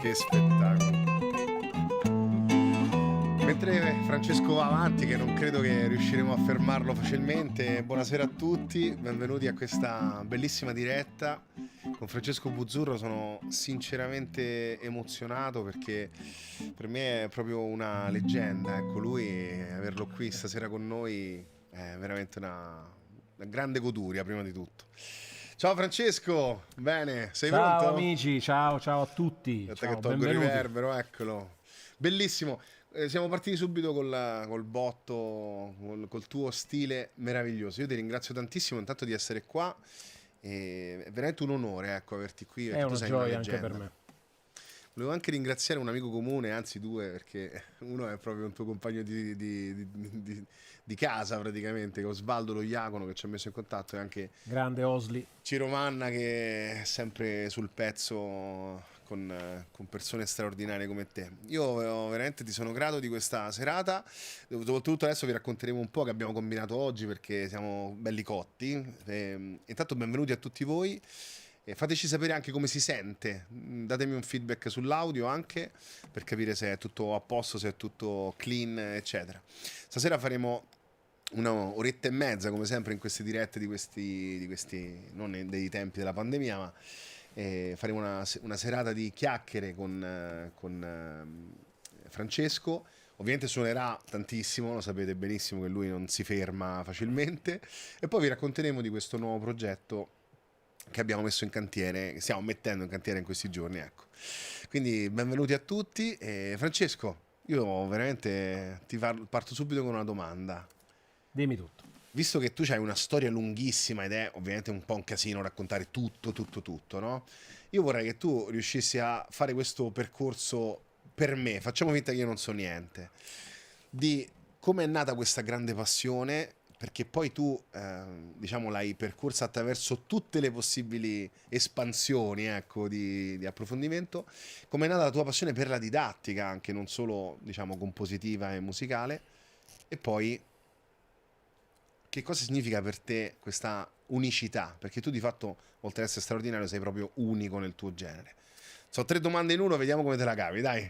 Che spettacolo. Mentre Francesco va avanti, che non credo che riusciremo a fermarlo facilmente, buonasera a tutti, benvenuti a questa bellissima diretta con Francesco Buzzurro. Sono sinceramente emozionato perché per me è proprio una leggenda, ecco, lui, averlo qui stasera con noi è veramente una grande goduria, prima di tutto. Ciao Francesco, bene, sei Ciao pronto? amici, ciao a tutti, Aspetta che ciao, tolgo il benvenuti. riverbero, eccolo. Bellissimo. Siamo partiti subito col botto, col tuo stile meraviglioso. Io ti ringrazio tantissimo intanto di essere qua. È veramente un onore, ecco, averti qui È perché tu una sei una gioia anche per leggenda. me. Volevo anche ringraziare un amico comune, anzi due, perché uno è proprio un tuo compagno di casa praticamente, che è Osvaldo Lo Iacono, che ci ha messo in contatto, e anche Grande Osli. Ciro Manna, che è sempre sul pezzo con persone straordinarie come te. Io veramente ti sono grato di questa serata. Soprattutto adesso vi racconteremo un po' che abbiamo combinato oggi perché siamo belli cotti. Intanto benvenuti a tutti voi. E fateci sapere anche come si sente. Datemi un feedback sull'audio anche per capire se è tutto a posto, se è tutto clean, eccetera. Stasera faremo una oretta e mezza, come sempre, in queste dirette di questi non dei tempi della pandemia, ma faremo una serata di chiacchiere con Francesco. Ovviamente suonerà tantissimo, lo sapete benissimo che lui non si ferma facilmente. E poi vi racconteremo di questo nuovo progetto che abbiamo messo in cantiere, che stiamo mettendo in cantiere in questi giorni, ecco. Quindi benvenuti a tutti. Francesco, io veramente parto subito con una domanda. Dimmi tutto. Visto che tu hai una storia lunghissima ed è ovviamente un po' un casino raccontare tutto, no? Io vorrei che tu riuscissi a fare questo percorso per me, facciamo finta che io non so niente, di come è nata questa grande passione, perché poi tu, diciamo, l'hai percorsa attraverso tutte le possibili espansioni, ecco, di approfondimento, come è nata la tua passione per la didattica, anche non solo, diciamo, compositiva e musicale, e poi che cosa significa per te questa unicità? Perché tu di fatto, oltre ad essere straordinario, sei proprio unico nel tuo genere. Sono tre domande in uno, vediamo come te la cavi, dai.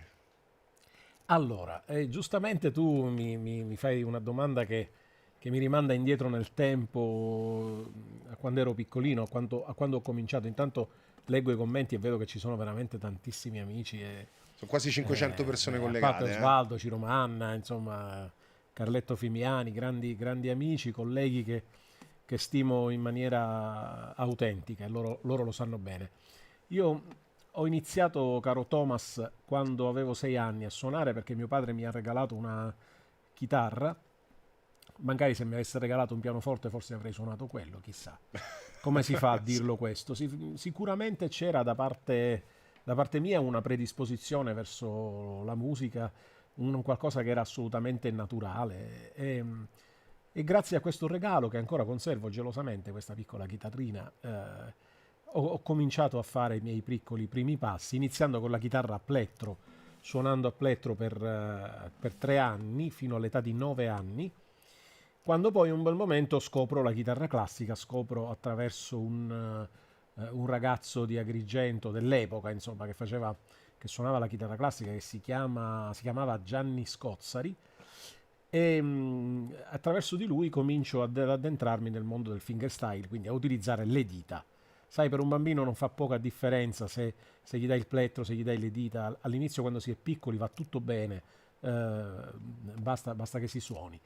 Allora, giustamente tu mi fai una domanda che mi rimanda indietro nel tempo, a quando ero piccolino, a quando ho cominciato. Intanto leggo i commenti e vedo che ci sono veramente tantissimi amici, Sono quasi 500 persone a parte collegate, eh? Osvaldo, Ciro Manna, insomma, Carletto Fimiani, grandi amici, colleghi che stimo in maniera autentica e loro lo sanno bene. Io ho iniziato, caro Thomas, quando avevo 6 anni a suonare perché mio padre mi ha regalato una chitarra. Magari se mi avesse regalato un pianoforte forse avrei suonato quello, chissà. Come si fa a Sì. dirlo questo? Sicuramente c'era da parte mia una predisposizione verso la musica, un qualcosa che era assolutamente naturale. E grazie a questo regalo, che ancora conservo gelosamente, questa piccola chitarrina, ho cominciato a fare i miei piccoli primi passi, iniziando con la chitarra a plettro, suonando a plettro per 3 anni, fino all'età di 9 anni, quando poi un bel momento scopro la chitarra classica, scopro attraverso un ragazzo di Agrigento dell'epoca, insomma, che suonava la chitarra classica, che si chiamava Gianni Scozzari, e attraverso di lui comincio ad addentrarmi nel mondo del fingerstyle, quindi a utilizzare le dita. Sai, per un bambino non fa poca differenza se gli dai il plettro, se gli dai le dita. All'inizio, quando si è piccoli, va tutto bene, basta che si suoni.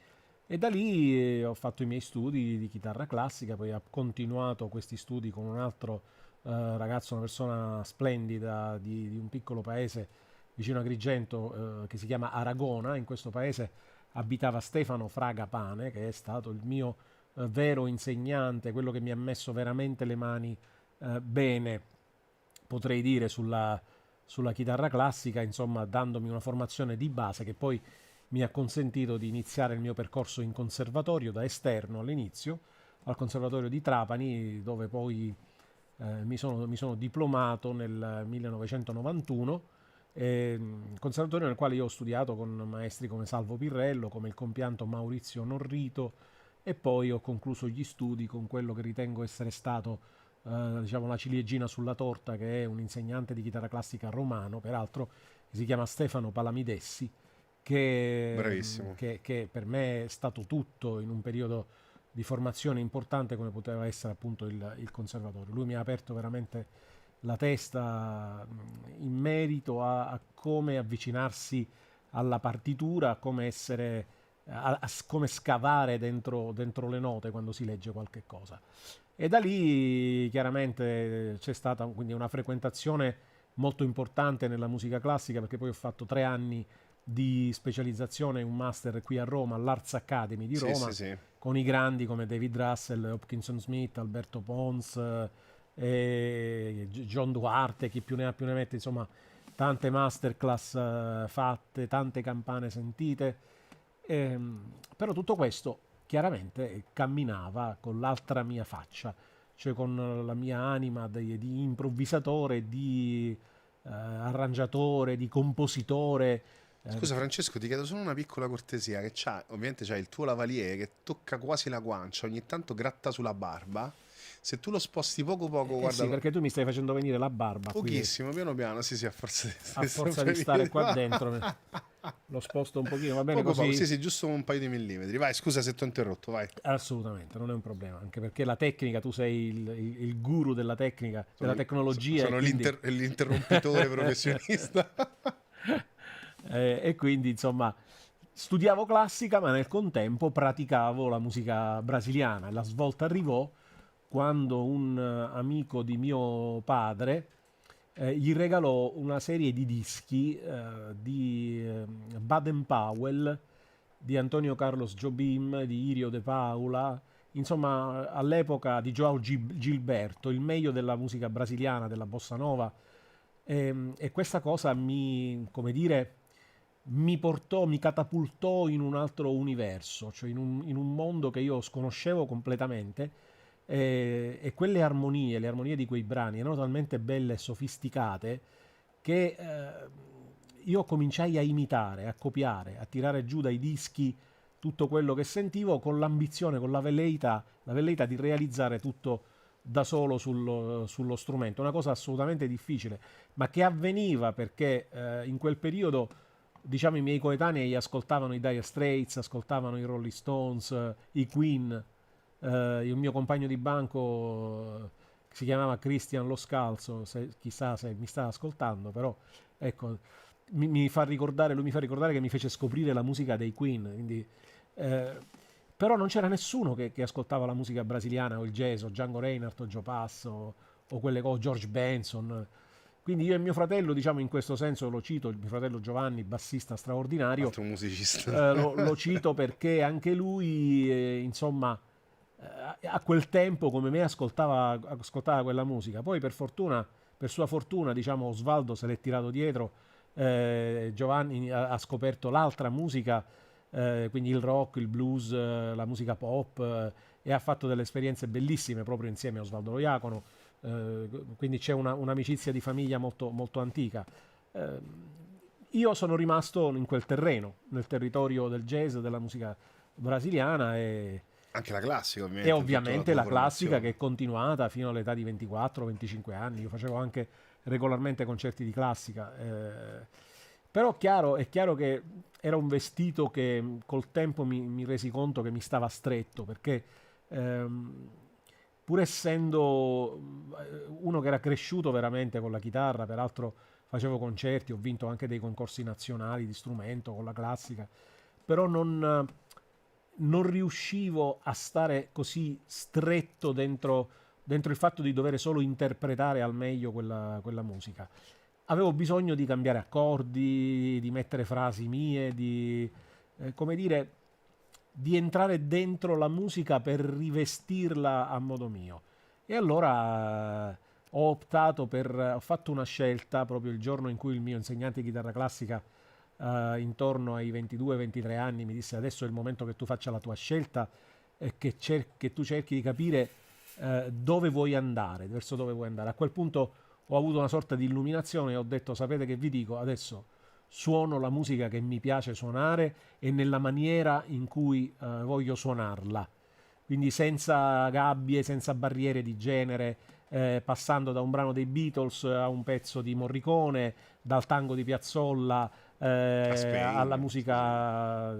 E da lì ho fatto i miei studi di chitarra classica, poi ho continuato questi studi con un altro ragazzo, una persona splendida di un piccolo paese vicino a Agrigento, che si chiama Aragona. In questo paese abitava Stefano Fraga Pane, che è stato il mio vero insegnante, quello che mi ha messo veramente le mani bene, potrei dire, sulla chitarra classica, insomma, dandomi una formazione di base che poi mi ha consentito di iniziare il mio percorso in conservatorio da esterno all'inizio, al Conservatorio di Trapani, dove poi mi sono diplomato nel 1991, conservatorio nel quale io ho studiato con maestri come Salvo Pirrello, come il compianto Maurizio Norrito, e poi ho concluso gli studi con quello che ritengo essere stato diciamo la ciliegina sulla torta, che è un insegnante di chitarra classica romano, peraltro, che si chiama Stefano Palamidessi, Bravissimo. che per me è stato tutto in un periodo di formazione importante come poteva essere appunto il conservatorio. Lui mi ha aperto veramente la testa in merito a come avvicinarsi alla partitura, a come essere, come scavare dentro le note quando si legge qualche cosa. E da lì chiaramente c'è stata quindi una frequentazione molto importante nella musica classica, perché poi ho fatto 3 anni di specializzazione, un master qui a Roma, all'Arts Academy di Sì, sì, Roma, sì. con i grandi come David Russell, Hopkinson Smith, Alberto Pons, John Duarte, chi più ne ha più ne mette, insomma, tante masterclass fatte, tante campane sentite. Però tutto questo chiaramente camminava con l'altra mia faccia, cioè con la mia anima di improvvisatore, di arrangiatore, di compositore. Scusa Perché Francesco, ti chiedo solo una piccola cortesia, che ovviamente c'hai il tuo lavalier che tocca quasi la guancia, ogni tanto gratta sulla barba. Se tu lo sposti poco poco, eh guarda, sì, perché tu mi stai facendo venire la barba qui, pochissimo, piano piano, sì sì, a forza di a stare forza sempre di stare lì. qua dentro. Lo sposto un pochino, va bene Poco poco, così? sì sì, giusto un paio di millimetri. Vai, scusa se ti ho interrotto, vai. Assolutamente, non è un problema, anche perché la tecnica, tu sei il guru della tecnica, della Sono, tecnologia e sono quindi l'interrompitore professionista. e quindi insomma studiavo classica, ma nel contempo praticavo la musica brasiliana. La svolta arrivò quando un amico di mio padre gli regalò una serie di dischi di Baden Powell, di Antonio Carlos Jobim, di Irio De Paula, insomma all'epoca di Joao Gilberto, il meglio della musica brasiliana, della bossa nova. E questa cosa come dire, mi catapultò in un altro universo, cioè in un mondo che io sconoscevo completamente. E quelle armonie, le armonie di quei brani erano talmente belle e sofisticate che io cominciai a imitare, a copiare, a tirare giù dai dischi tutto quello che sentivo con l'ambizione, con la velleità di realizzare tutto da solo sullo strumento. Una cosa assolutamente difficile, ma che avveniva perché in quel periodo, diciamo, i miei coetanei ascoltavano i Dire Straits, ascoltavano i Rolling Stones, i Queen. Il mio compagno di banco si chiamava Christian Lo Scalzo, chissà se mi sta ascoltando, però ecco, lui mi fa ricordare che mi fece scoprire la musica dei Queen, quindi, eh, però non c'era nessuno che ascoltava la musica brasiliana o il jazz o Django Reinhardt o Joe Pass o quelle cose, George Benson. Quindi io e mio fratello, diciamo in questo senso lo cito, il mio fratello Giovanni, bassista straordinario, Altro musicista. lo cito perché anche lui, insomma, a quel tempo come me ascoltava quella musica. Poi per sua fortuna, diciamo, Osvaldo se l'è tirato dietro, Giovanni ha scoperto l'altra musica, quindi il rock, il blues, la musica pop, e ha fatto delle esperienze bellissime proprio insieme a Osvaldo Loiacono, quindi c'è un'amicizia di famiglia molto, molto antica. Eh, io sono rimasto in quel terreno, nel territorio del jazz, della musica brasiliana Anche la classica, e ovviamente, in tutta la ovviamente tua la classica che formazione. è continuata fino all'età di 24-25 anni. Io facevo anche regolarmente concerti di classica. Però è chiaro che era un vestito che col tempo mi resi conto che mi stava stretto, perché ehm, pur essendo uno che era cresciuto veramente con la chitarra, peraltro facevo concerti, ho vinto anche dei concorsi nazionali di strumento con la classica, però non riuscivo a stare così stretto dentro il fatto di dover solo interpretare al meglio quella musica. Avevo bisogno di cambiare accordi, di mettere frasi mie, come dire, di entrare dentro la musica per rivestirla a modo mio. E allora ho fatto una scelta proprio il giorno in cui il mio insegnante di chitarra classica, intorno ai 22-23 anni, mi disse: adesso è il momento che tu faccia la tua scelta e che tu cerchi di capire dove vuoi andare, verso dove vuoi andare. A quel punto ho avuto una sorta di illuminazione e ho detto: sapete che vi dico? Adesso suono la musica che mi piace suonare e nella maniera in cui voglio suonarla. quindi senza gabbie, senza barriere di genere, passando da un brano dei Beatles a un pezzo di Morricone, dal tango di Piazzolla A alla Spain, sì, sì. musica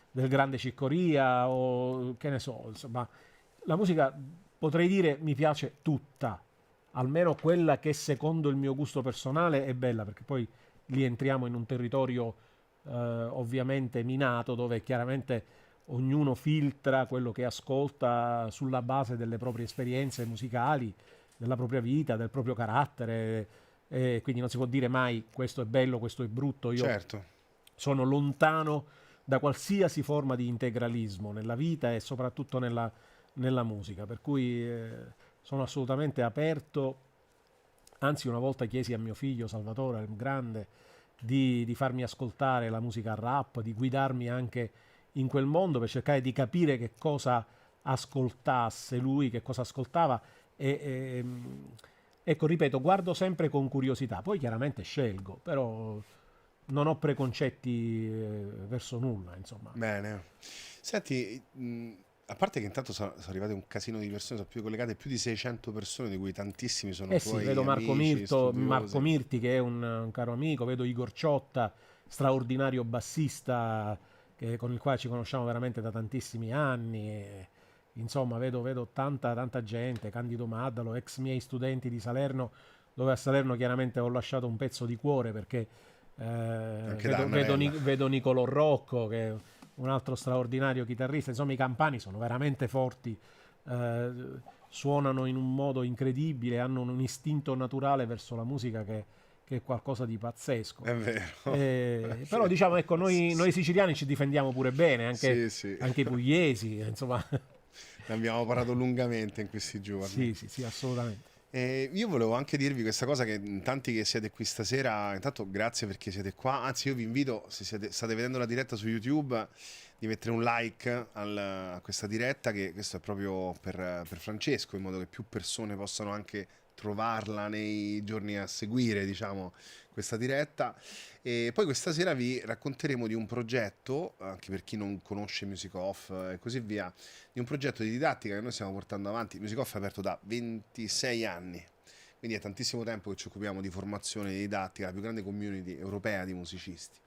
del grande Ciccoria o che ne so, insomma, la musica potrei dire mi piace tutta, almeno quella che secondo il mio gusto personale è bella, perché poi lì entriamo in un territorio ovviamente minato dove chiaramente ognuno filtra quello che ascolta sulla base delle proprie esperienze musicali, della propria vita, del proprio carattere, e quindi non si può dire mai questo è bello, questo è brutto. Io Certo. sono lontano da qualsiasi forma di integralismo nella vita e soprattutto nella musica, per cui sono assolutamente aperto. Anzi, una volta chiesi a mio figlio Salvatore, il grande, di farmi ascoltare la musica rap, di guidarmi anche in quel mondo per cercare di capire che cosa ascoltasse lui, che cosa ascoltava. E, e, ecco, ripeto, guardo sempre con curiosità, poi chiaramente scelgo, però non ho preconcetti verso nulla, insomma. Bene. Senti, a parte che intanto sono arrivate un casino di persone, sono più collegate più di 600 persone, di cui tantissimi sono Eh sì, vedo tuoi amici, Marco studiosi. Mirti che è un caro amico, vedo Igor Ciotta, straordinario bassista con il quale ci conosciamo veramente da tantissimi anni. Insomma, vedo tanta gente, Candido Maddalo, ex miei studenti di Salerno, dove a Salerno chiaramente ho lasciato un pezzo di cuore perché Anche da Annarella. vedo Nicolò Rocco, che è un altro straordinario chitarrista. Insomma, i campani sono veramente forti, eh, suonano in un modo incredibile, hanno un istinto naturale verso la musica che è qualcosa di pazzesco. È vero, è Però vero. diciamo, ecco, Sì, noi sì. siciliani ci difendiamo pure bene, Sì, sì. anche i pugliesi, insomma. Ne abbiamo parlato lungamente in questi giorni. Sì, sì, sì, assolutamente. E io volevo anche dirvi questa cosa che in tanti che siete qui stasera, intanto grazie perché siete qua, anzi io vi invito, se state vedendo la diretta su YouTube, di mettere un like a questa diretta, che questo è proprio per Francesco, in modo che più persone possano anche trovarla nei giorni a seguire, diciamo, questa diretta. E poi questa sera vi racconteremo di un progetto, anche per chi non conosce Music Off e così via, di un progetto di didattica che noi stiamo portando avanti. Music Off è aperto da 26 anni, quindi è tantissimo tempo che ci occupiamo di formazione di didattica, la più grande community europea di musicisti.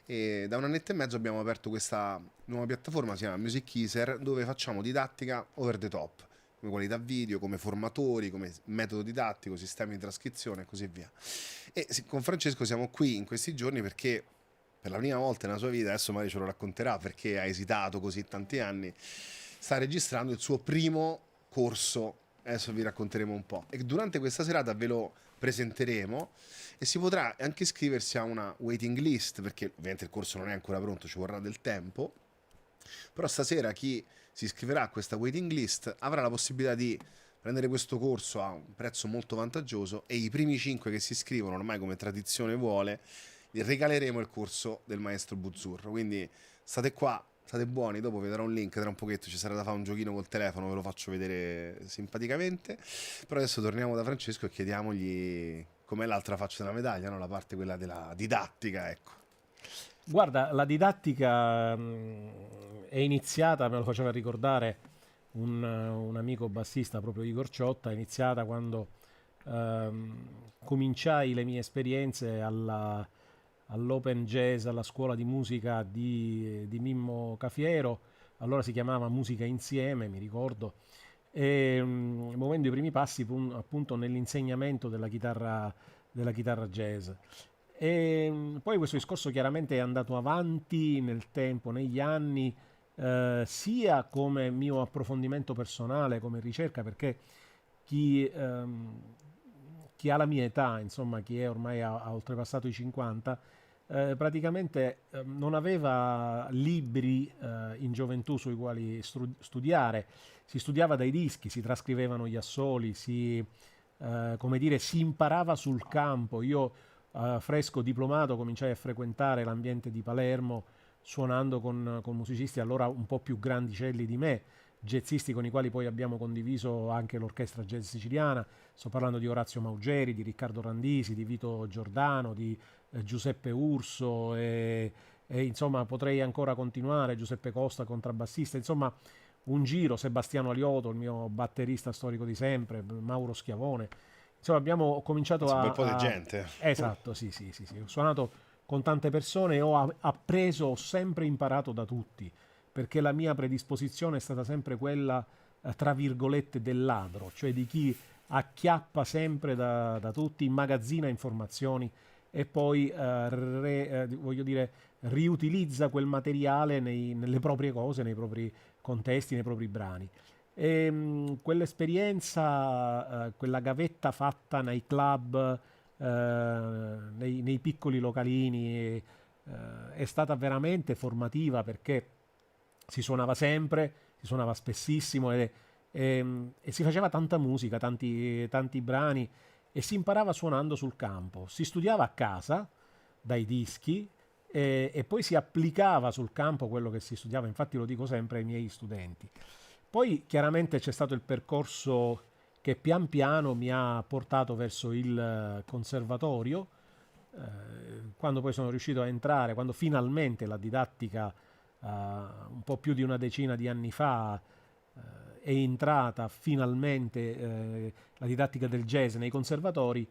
E da un annetto e mezzo abbiamo aperto questa nuova piattaforma, si chiama Music Easer, dove facciamo didattica over the top, come qualità video, come formatori, come metodo didattico, sistemi di trascrizione e così via. E con Francesco siamo qui in questi giorni perché per la prima volta nella sua vita, adesso magari ce lo racconterà perché ha esitato così tanti anni, sta registrando il suo primo corso. Adesso vi racconteremo un po'. E durante questa serata ve lo presenteremo e si potrà anche iscriversi a una waiting list, perché ovviamente il corso non è ancora pronto, ci vorrà del tempo. Però stasera chi si iscriverà a questa waiting list avrà la possibilità di prendere questo corso a un prezzo molto vantaggioso, e i primi 5 che si iscrivono, ormai come tradizione vuole, gli regaleremo il corso del maestro Buzzurro. Quindi state qua, state buoni, dopo vi darò un link tra un pochetto, ci sarà da fare un giochino col telefono, ve lo faccio vedere simpaticamente. Però adesso torniamo da Francesco e chiediamogli com'è l'altra faccia della medaglia, no? La parte quella della didattica, ecco. Guarda, la didattica è iniziata, me lo faceva ricordare un amico bassista, proprio Igor Ciotta, è iniziata quando cominciai le mie esperienze all'Open Jazz, alla scuola di musica di Mimmo Cafiero, allora si chiamava Musica Insieme, mi ricordo, e muovendo i primi passi appunto nell'insegnamento della chitarra jazz. E poi questo discorso chiaramente è andato avanti nel tempo, negli anni, sia come mio approfondimento personale, come ricerca, perché chi, chi ha la mia età, insomma, chi è ormai ha oltrepassato i 50, praticamente non aveva libri in gioventù sui quali studiare, si studiava dai dischi, si trascrivevano gli assoli, come dire, si imparava sul campo. Io fresco diplomato cominciai a frequentare l'ambiente di Palermo suonando con musicisti allora un po' più grandicelli di me, jazzisti con i quali poi abbiamo condiviso anche l'orchestra jazz siciliana. Sto parlando di Orazio Maugeri, di Riccardo Randisi, di Vito Giordano, di Giuseppe Urso, e insomma potrei ancora continuare, Giuseppe Costa, contrabbassista, insomma un giro, Sebastiano Alioto, il mio batterista storico di sempre, Mauro Schiavone. Insomma, abbiamo cominciato Un bel po' di gente. Esatto, sì, sì, sì, sì. Ho suonato con tante persone e ho appreso, ho sempre imparato da tutti, perché la mia predisposizione è stata sempre quella, tra virgolette, del ladro, cioè di chi acchiappa sempre da tutti, immagazzina informazioni e poi voglio dire, riutilizza quel materiale nelle proprie cose, nei propri contesti, nei propri brani. E, quell'esperienza, quella gavetta fatta nei club, nei piccoli localini, è stata veramente formativa perché si suonava sempre, si suonava spessissimo e si faceva tanta musica, tanti brani e si imparava suonando sul campo. Si studiava a casa dai dischi e poi si applicava sul campo quello che si studiava, infatti lo dico sempre ai miei studenti. Poi chiaramente c'è stato il percorso che pian piano mi ha portato verso il conservatorio, quando poi sono riuscito a entrare, quando finalmente la didattica, un po' più di una decina di anni fa, è entrata finalmente la didattica del jazz nei conservatori,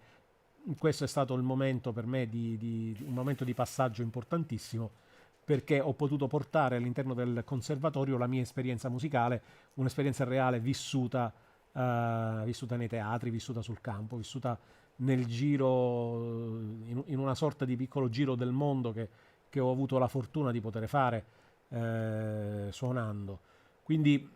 questo è stato il momento per me un momento di passaggio importantissimo perché ho potuto portare all'interno del conservatorio la mia esperienza musicale, un'esperienza reale vissuta nei teatri, vissuta sul campo, vissuta nel giro, in una sorta di piccolo giro del mondo che ho avuto la fortuna di poter fare suonando. Quindi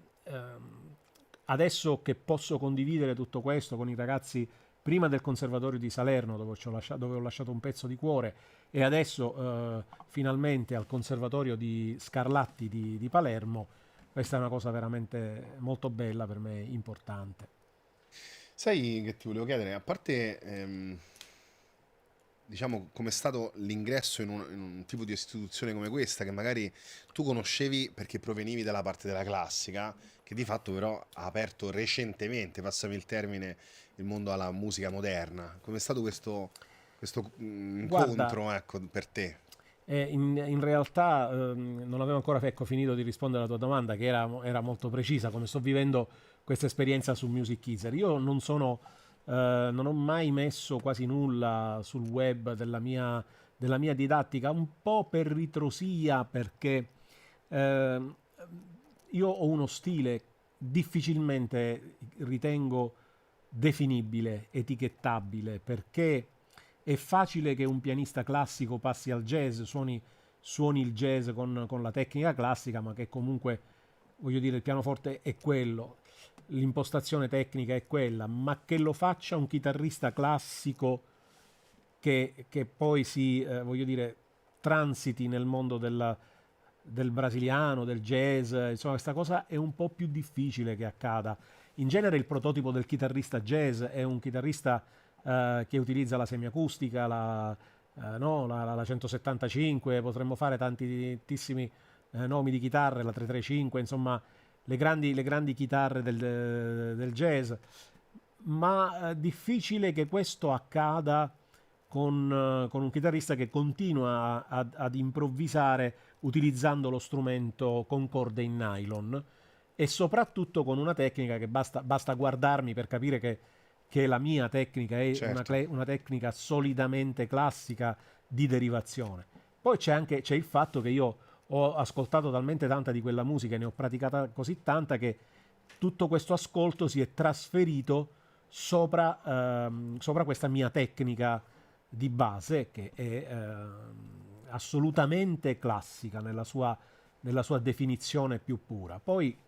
adesso che posso condividere tutto questo con i ragazzi prima del Conservatorio di Salerno dove ho lasciato un pezzo di cuore e adesso finalmente al Conservatorio di Scarlatti di Palermo, questa è una cosa veramente molto bella per me, importante. Sai che ti volevo chiedere, a parte, diciamo, com'è stato l'ingresso in un tipo di istituzione come questa, che magari tu conoscevi perché provenivi dalla parte della classica, che di fatto però ha aperto recentemente, passami il termine, il mondo alla musica moderna. Com'è stato questo Guarda, incontro, ecco, per te? in realtà non avevo ancora finito di rispondere alla tua domanda, che era molto precisa, come sto vivendo questa esperienza su Music Keyser. Io non ho mai messo quasi nulla sul web della mia didattica, un po' per ritrosia, perché eh, io ho uno stile difficilmente ritengo definibile, etichettabile, perché è facile che un pianista classico passi al jazz, suoni il jazz con la tecnica classica, ma che comunque, voglio dire, il pianoforte è quello, l'impostazione tecnica è quella, ma che lo faccia un chitarrista classico che poi voglio dire, transiti nel mondo del brasiliano, del jazz, insomma, questa cosa è un po' più difficile che accada. In genere il prototipo del chitarrista jazz è un chitarrista che utilizza la semiacustica, no, la 175, potremmo fare tantissimi nomi di chitarre, la 335, insomma, le grandi chitarre del jazz, ma difficile che questo accada con un chitarrista che continua ad improvvisare utilizzando lo strumento con corde in nylon e soprattutto con una tecnica che basta guardarmi per capire che la mia tecnica è Certo. una tecnica solidamente classica di derivazione. Poi c'è il fatto che io ho ascoltato talmente tanta di quella musica e ne ho praticata così tanta che tutto questo ascolto si è trasferito sopra questa mia tecnica di base che è assolutamente classica nella sua definizione più pura. Poi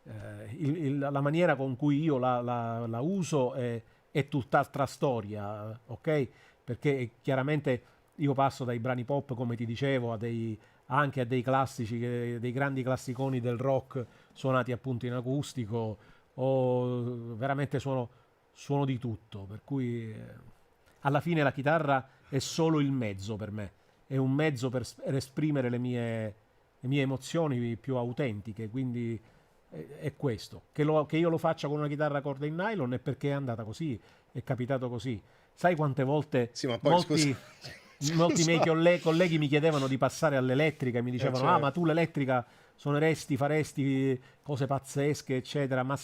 la maniera con cui io la uso è tutt'altra storia, ok? Perché chiaramente io passo dai brani pop, come ti dicevo, anche a dei classici, dei grandi classiconi del rock suonati appunto in acustico, o veramente suono di tutto, per cui alla fine la chitarra è solo il mezzo per me, è un mezzo per esprimere le mie emozioni più autentiche, quindi è questo. Che io lo faccia con una chitarra a corda in nylon è perché è andata così, è capitato così. Sai quante volte Sì, ma poi scusa, molti miei scusa. colleghi mi chiedevano di passare all'elettrica e mi dicevano: Ah, ma Certo. tu l'elettrica suoneresti, faresti cose pazzesche, eccetera, ma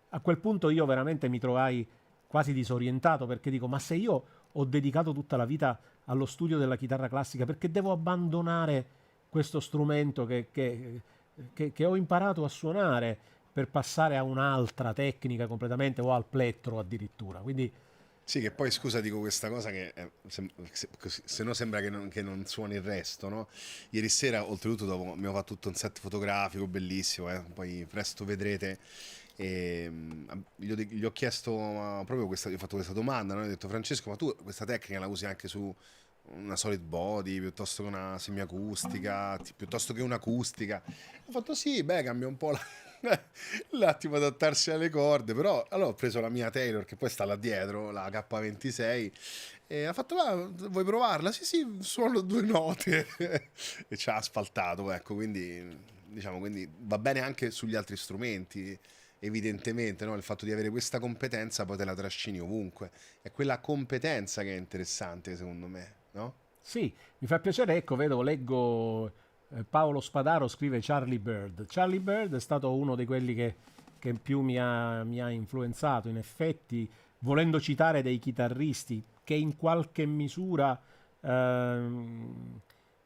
a quel punto io veramente mi trovai quasi disorientato perché dico, ma se io ho dedicato tutta la vita allo studio della chitarra classica, perché devo abbandonare questo strumento che ho imparato a suonare per passare a un'altra tecnica completamente o al plettro addirittura. Quindi Sì, che poi scusa, dico questa cosa che se no sembra che non suoni il resto, no? Ieri sera, oltretutto, dopo abbiamo fatto tutto un set fotografico bellissimo, poi presto vedrete. Gli ho chiesto proprio questa, gli ho fatto questa domanda, no? Gli ho detto, Francesco, ma tu questa tecnica la usi anche su una solid body piuttosto che una semiacustica, piuttosto che un'acustica? Ho fatto sì, beh, cambia un po' l'attimo adattarsi alle corde, però allora ho preso la mia Taylor che poi sta là dietro, la K26, e ha fatto, vuoi provarla? Sì, sì, suono due note e ci ha asfaltato, ecco, quindi diciamo, quindi va bene anche sugli altri strumenti. Evidentemente, no? Il fatto di avere questa competenza poi te la trascini ovunque. È quella competenza che è interessante, secondo me, no? sì, mi fa piacere, ecco, leggo Paolo Spadaro scrive Charlie Bird. Charlie Bird è stato uno di quelli che più mi ha influenzato, in effetti, volendo citare dei chitarristi che in qualche misura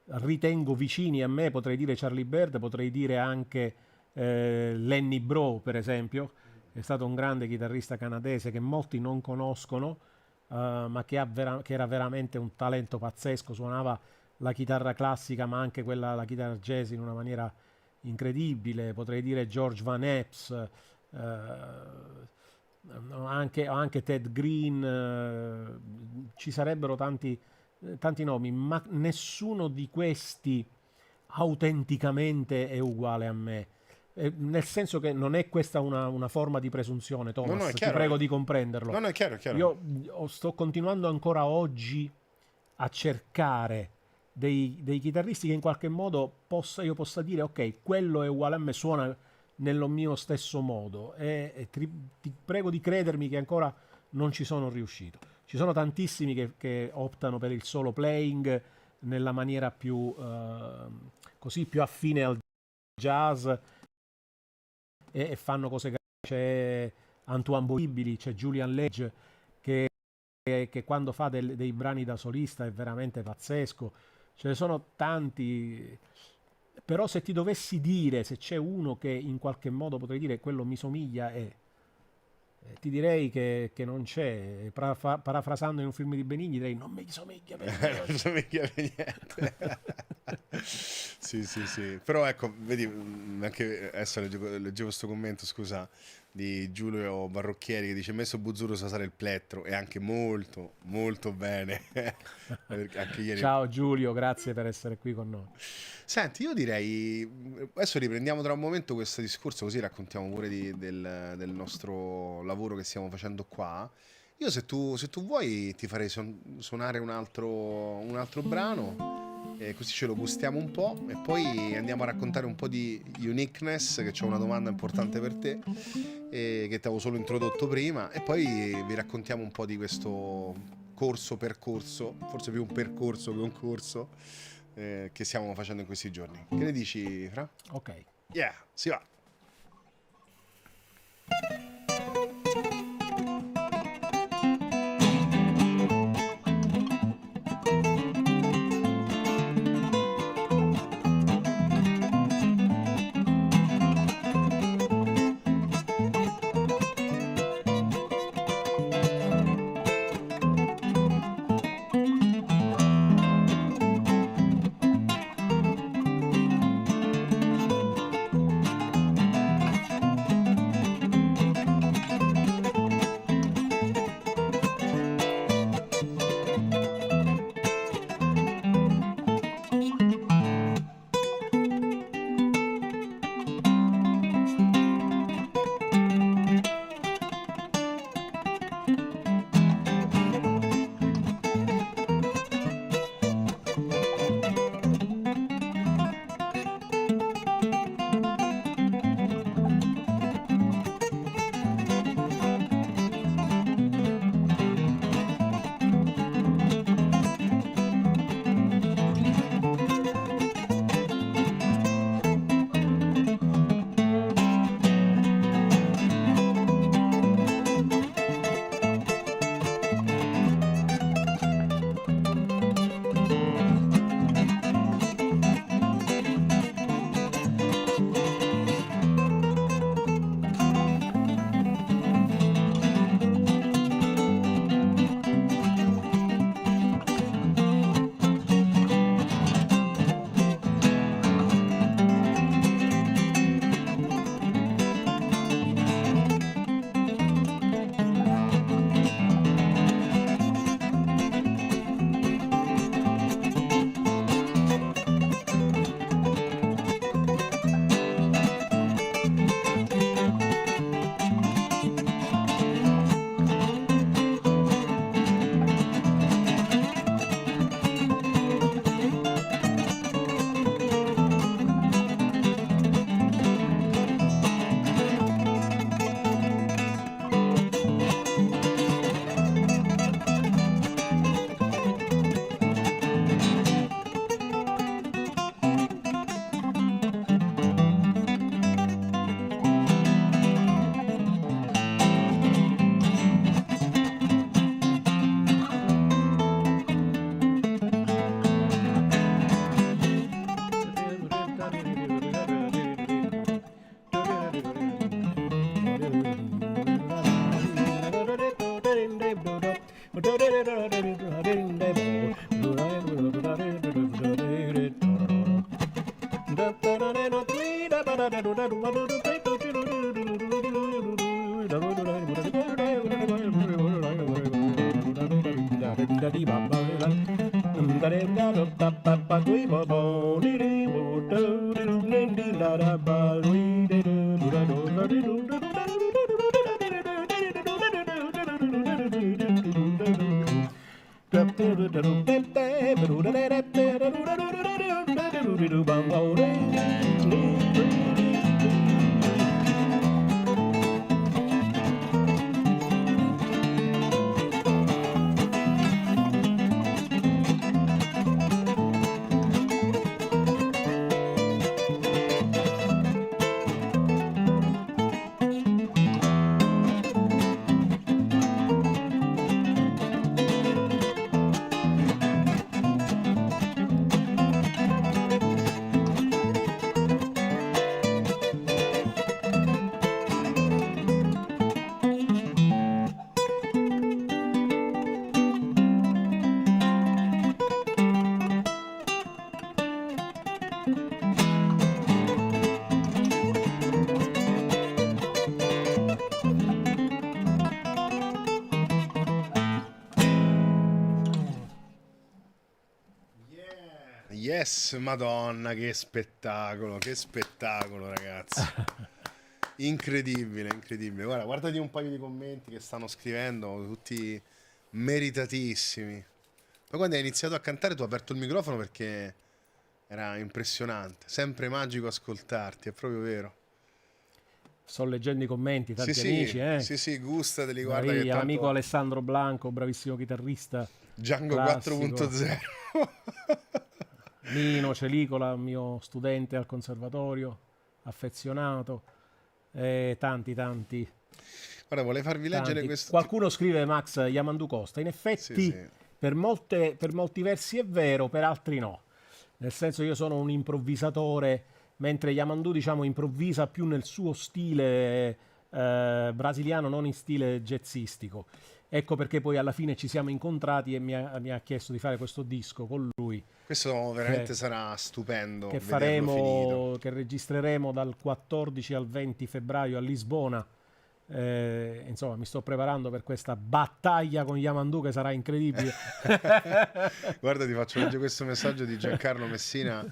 ritengo vicini a me, potrei dire Charlie Bird, potrei dire anche Lenny Breau, per esempio, è stato un grande chitarrista canadese che molti non conoscono, ma che era veramente un talento pazzesco, suonava la chitarra classica ma anche la chitarra jazz in una maniera incredibile. Potrei dire George Van Epps, anche Ted Green, ci sarebbero tanti nomi, ma nessuno di questi autenticamente è uguale a me. Nel senso che non è questa una forma di presunzione, No, no, Thomas, è ti chiaro. prego di comprenderlo. No, no, è chiaro, è chiaro. Io sto continuando ancora oggi a cercare dei chitarristi che in qualche modo io possa dire ok, quello è uguale a me, suona nello mio stesso modo e ti prego di credermi che ancora non ci sono riuscito. Ci sono tantissimi che optano per il solo playing nella maniera più così più affine al jazz e fanno cose grandi. C'è Antoine Boibili, c'è Julian Legge che quando fa dei brani da solista è veramente pazzesco. Ce ne sono tanti, però se ti dovessi dire se c'è uno che in qualche modo potrei dire quello mi somiglia ti direi che non c'è. Parafrasando in un film di Benigni direi non mi somiglia per niente. Non somiglia per niente. Sì, sì, sì. Però ecco, vedi, anche adesso leggevo questo commento, scusa, di Giulio Barrocchieri che dice Messo Buzzurro sa usare il plettro e anche molto, molto bene. Anche ieri. Ciao Giulio, grazie per essere qui con noi. Senti, io direi, adesso riprendiamo tra un momento questo discorso, così raccontiamo pure del nostro lavoro che stiamo facendo qua. Io se tu vuoi ti farei suonare un altro brano, così ce lo gustiamo un po' e poi andiamo a raccontare un po' di uniqueness, che c'ho una domanda importante per te, che ti avevo solo introdotto prima, e poi vi raccontiamo un po' di questo percorso, forse più un percorso che un corso, che stiamo facendo in questi giorni. Che ne dici, Fra? Ok. Yeah, si va! Yes, Madonna, che spettacolo, ragazzi. Incredibile, incredibile. Guarda, guardati un paio di commenti che stanno scrivendo, tutti meritatissimi. Ma quando hai iniziato a cantare tu hai aperto il microfono perché era impressionante. Sempre magico ascoltarti, è proprio vero. Sto leggendo i commenti, tanti Sì, amici, sì, sì, gustateli, guarda che l'amico tanto Alessandro Blanco, bravissimo chitarrista, Django classico. 4.0. Nino Celicola, mio studente al conservatorio, affezionato, tanti. Guarda, vorrei farvi leggere Tanti. questo. Qualcuno scrive Max Yamandu Costa. In effetti, Sì, sì. per molti versi è vero, per altri no. Nel senso, io sono un improvvisatore, mentre Yamandu, diciamo, improvvisa più nel suo stile brasiliano, non in stile jazzistico. Ecco perché poi alla fine ci siamo incontrati e mi ha chiesto di fare questo disco con lui. Questo veramente sarà stupendo Che vederlo finito. che registreremo dal 14 al 20 febbraio a Lisbona. Insomma, mi sto preparando per questa battaglia con Yamandu che sarà incredibile. Guarda, ti faccio leggere questo messaggio di Giancarlo Messina.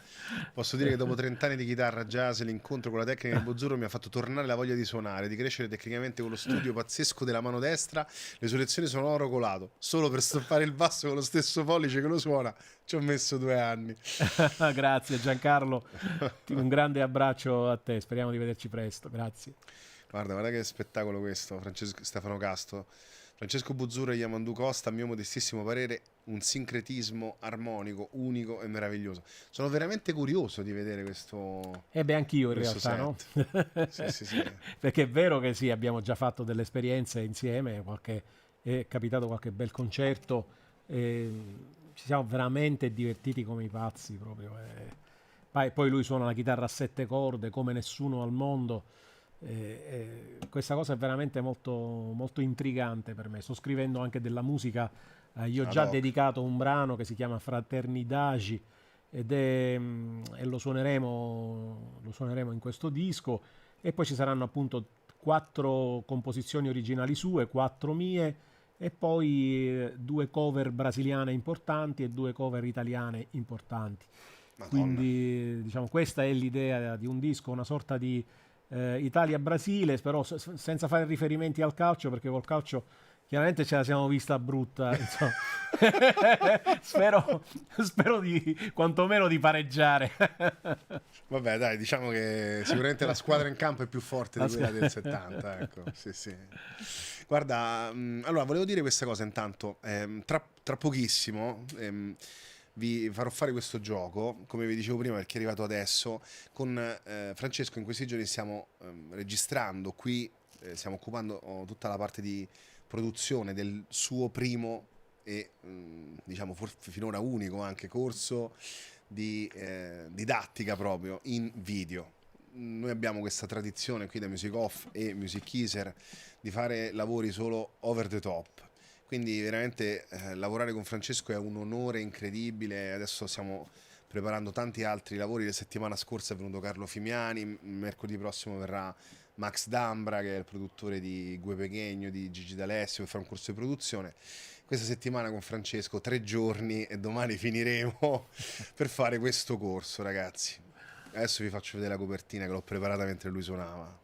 Posso dire che dopo 30 anni di chitarra jazz, l'incontro con la tecnica del Bozzurro mi ha fatto tornare la voglia di suonare, di crescere tecnicamente con lo studio pazzesco della mano destra. Le sue lezioni sono oro colato. Solo per stoppare il basso con lo stesso pollice che lo suona ci ho messo 2 anni. Grazie Giancarlo, un grande abbraccio a te, speriamo di vederci presto, grazie. Guarda che spettacolo questo, Stefano Casto. Francesco Bozzurro e Yamandu Costa, a mio modestissimo parere, un sincretismo armonico, unico e meraviglioso. Sono veramente curioso di vedere questo. Anch'io in questo realtà, set. no? Sì. Perché è vero che sì, abbiamo già fatto delle esperienze insieme, è capitato qualche bel concerto, ci siamo veramente divertiti come i pazzi proprio. Poi lui suona la chitarra a 7 corde come nessuno al mondo. Questa cosa è veramente molto intrigante per me. Sto scrivendo anche della musica, io ho già dedicato un brano che si chiama Fraternidagi e lo suoneremo in questo disco, e poi ci saranno appunto 4 composizioni originali sue, 4 mie, e poi 2 cover brasiliane importanti e 2 cover italiane importanti. Madonna. Quindi diciamo questa è l'idea di un disco, una sorta di Italia-Brasile, però senza fare riferimenti al calcio, perché col calcio chiaramente ce la siamo vista brutta, insomma. spero di quantomeno di pareggiare. Vabbè, dai, diciamo che sicuramente la squadra in campo è più forte di quella del 70, ecco. Sì. Guarda, allora volevo dire questa cosa intanto, tra pochissimo vi farò fare questo gioco, come vi dicevo prima, perché è arrivato adesso. Con Francesco in questi giorni stiamo registrando qui, stiamo occupando tutta la parte di produzione del suo primo e diciamo finora unico anche corso di didattica proprio in video. Noi abbiamo questa tradizione qui da Music Off e Music Easer di fare lavori solo over the top. Quindi veramente lavorare con Francesco è un onore incredibile. Adesso stiamo preparando tanti altri lavori. La settimana scorsa è venuto Carlo Fimiani, mercoledì prossimo verrà Max D'Ambra, che è il produttore di Gue Pequeno, di Gigi D'Alessio, per fare un corso di produzione. Questa settimana con Francesco 3 giorni e domani finiremo per fare questo corso, ragazzi. Adesso vi faccio vedere la copertina che l'ho preparata mentre lui suonava,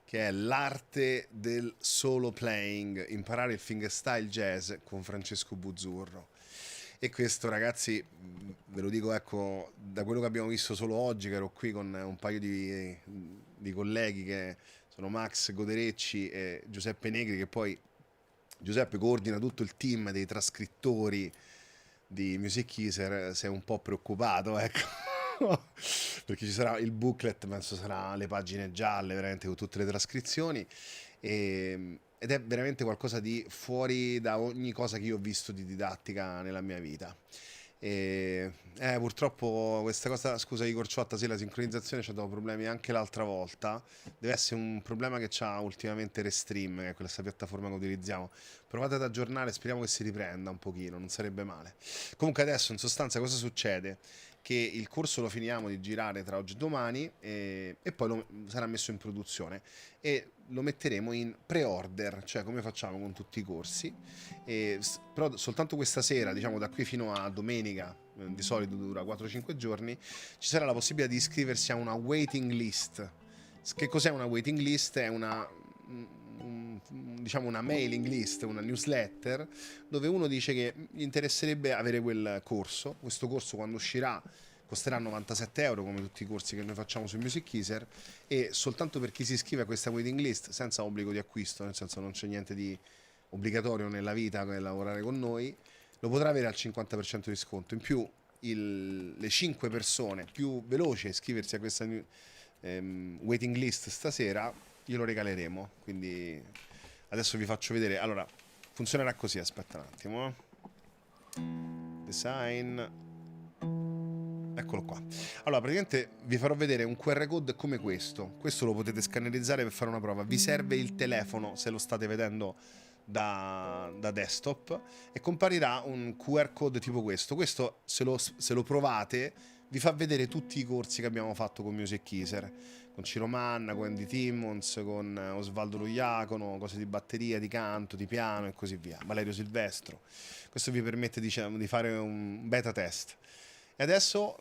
che è l'arte del solo playing, imparare il fingerstyle jazz con Francesco Buzzurro. E questo, ragazzi, ve lo dico, ecco, da quello che abbiamo visto solo oggi, che ero qui con un paio di colleghi che sono Max Goderecci e Giuseppe Negri, che poi Giuseppe coordina tutto il team dei trascrittori di Music Easer, si è un po' preoccupato, ecco, perché ci sarà il booklet, penso sarà le pagine gialle, veramente con tutte le trascrizioni, ed è veramente qualcosa di fuori da ogni cosa che io ho visto di didattica nella mia vita. Purtroppo questa cosa, scusa Igor Ciotta, sì, la sincronizzazione ci ha dato problemi anche l'altra volta. Deve essere un problema che c'ha ultimamente Restream, che è questa piattaforma che utilizziamo. Provate ad aggiornare, speriamo che si riprenda un pochino, non sarebbe male. Comunque adesso in sostanza cosa succede? Che il corso lo finiamo di girare tra oggi e domani e poi sarà messo in produzione e lo metteremo in pre-order, cioè come facciamo con tutti i corsi. Però soltanto questa sera, diciamo da qui fino a domenica, di solito dura 4-5 giorni, ci sarà la possibilità di iscriversi a una waiting list. Che cos'è una waiting list? È diciamo una mailing list, una newsletter, dove uno dice che gli interesserebbe avere quel corso. Questo corso, quando uscirà, costerà 97 euro, come tutti i corsi che noi facciamo su Music Easer, e soltanto per chi si iscrive a questa waiting list, senza obbligo di acquisto, nel senso non c'è niente di obbligatorio nella vita per lavorare con noi, lo potrà avere al 50% di sconto. In più le 5 persone più veloci a iscriversi a questa waiting list stasera glielo regaleremo. Quindi adesso vi faccio vedere. Allora, funzionerà così, aspetta un attimo. Design, eccolo qua. Allora, praticamente vi farò vedere un QR code come questo. Questo lo potete scannerizzare per fare una prova. Vi serve il telefono se lo state vedendo da desktop, e comparirà un QR code tipo questo. Questo, se lo provate, vi fa vedere tutti i corsi che abbiamo fatto con Music Easer, con Ciro Manna, con Andy Timmons, con Osvaldo Loiacono, cose di batteria, di canto, di piano e così via, Valerio Silvestro. Questo vi permette, diciamo, di fare un beta test. E adesso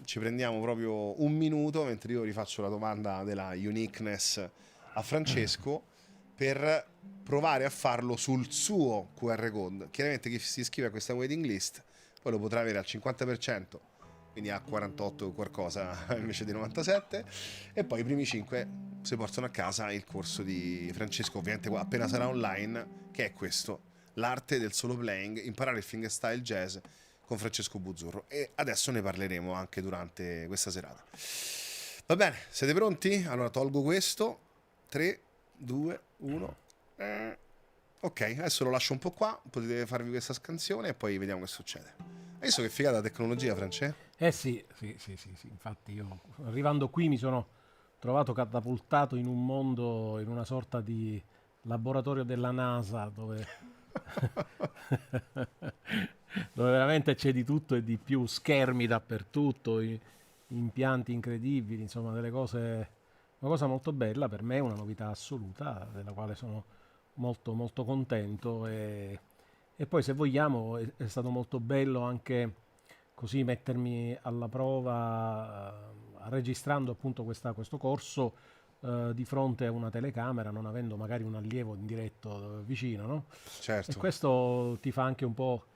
ci prendiamo proprio un minuto, mentre io rifaccio la domanda della uniqueness a Francesco, per provare a farlo sul suo QR code. Chiaramente chi si iscrive a questa waiting list poi lo potrà avere al 50%, quindi a 48 qualcosa invece di 97, e poi i primi 5 si portano a casa il corso di Francesco, ovviamente appena sarà online, che è questo, l'arte del solo playing, imparare il fingerstyle jazz con Francesco Buzzurro, e adesso ne parleremo anche durante questa serata. Va bene, siete pronti? Allora tolgo questo, 3, 2, 1. Ok, adesso lo lascio un po' qua, potete farvi questa scansione e poi vediamo che succede. Hai visto che figata la tecnologia, Francesco? Sì, infatti io arrivando qui mi sono trovato catapultato in un mondo, in una sorta di laboratorio della NASA dove, dove veramente c'è di tutto e di più, schermi dappertutto, impianti incredibili, insomma delle cose, una cosa molto bella per me, una novità assoluta della quale sono molto molto contento, e poi se vogliamo è stato molto bello anche così mettermi alla prova registrando appunto questo corso di fronte a una telecamera, non avendo magari un allievo in diretto vicino, no? E Certo. questo ti fa anche un po'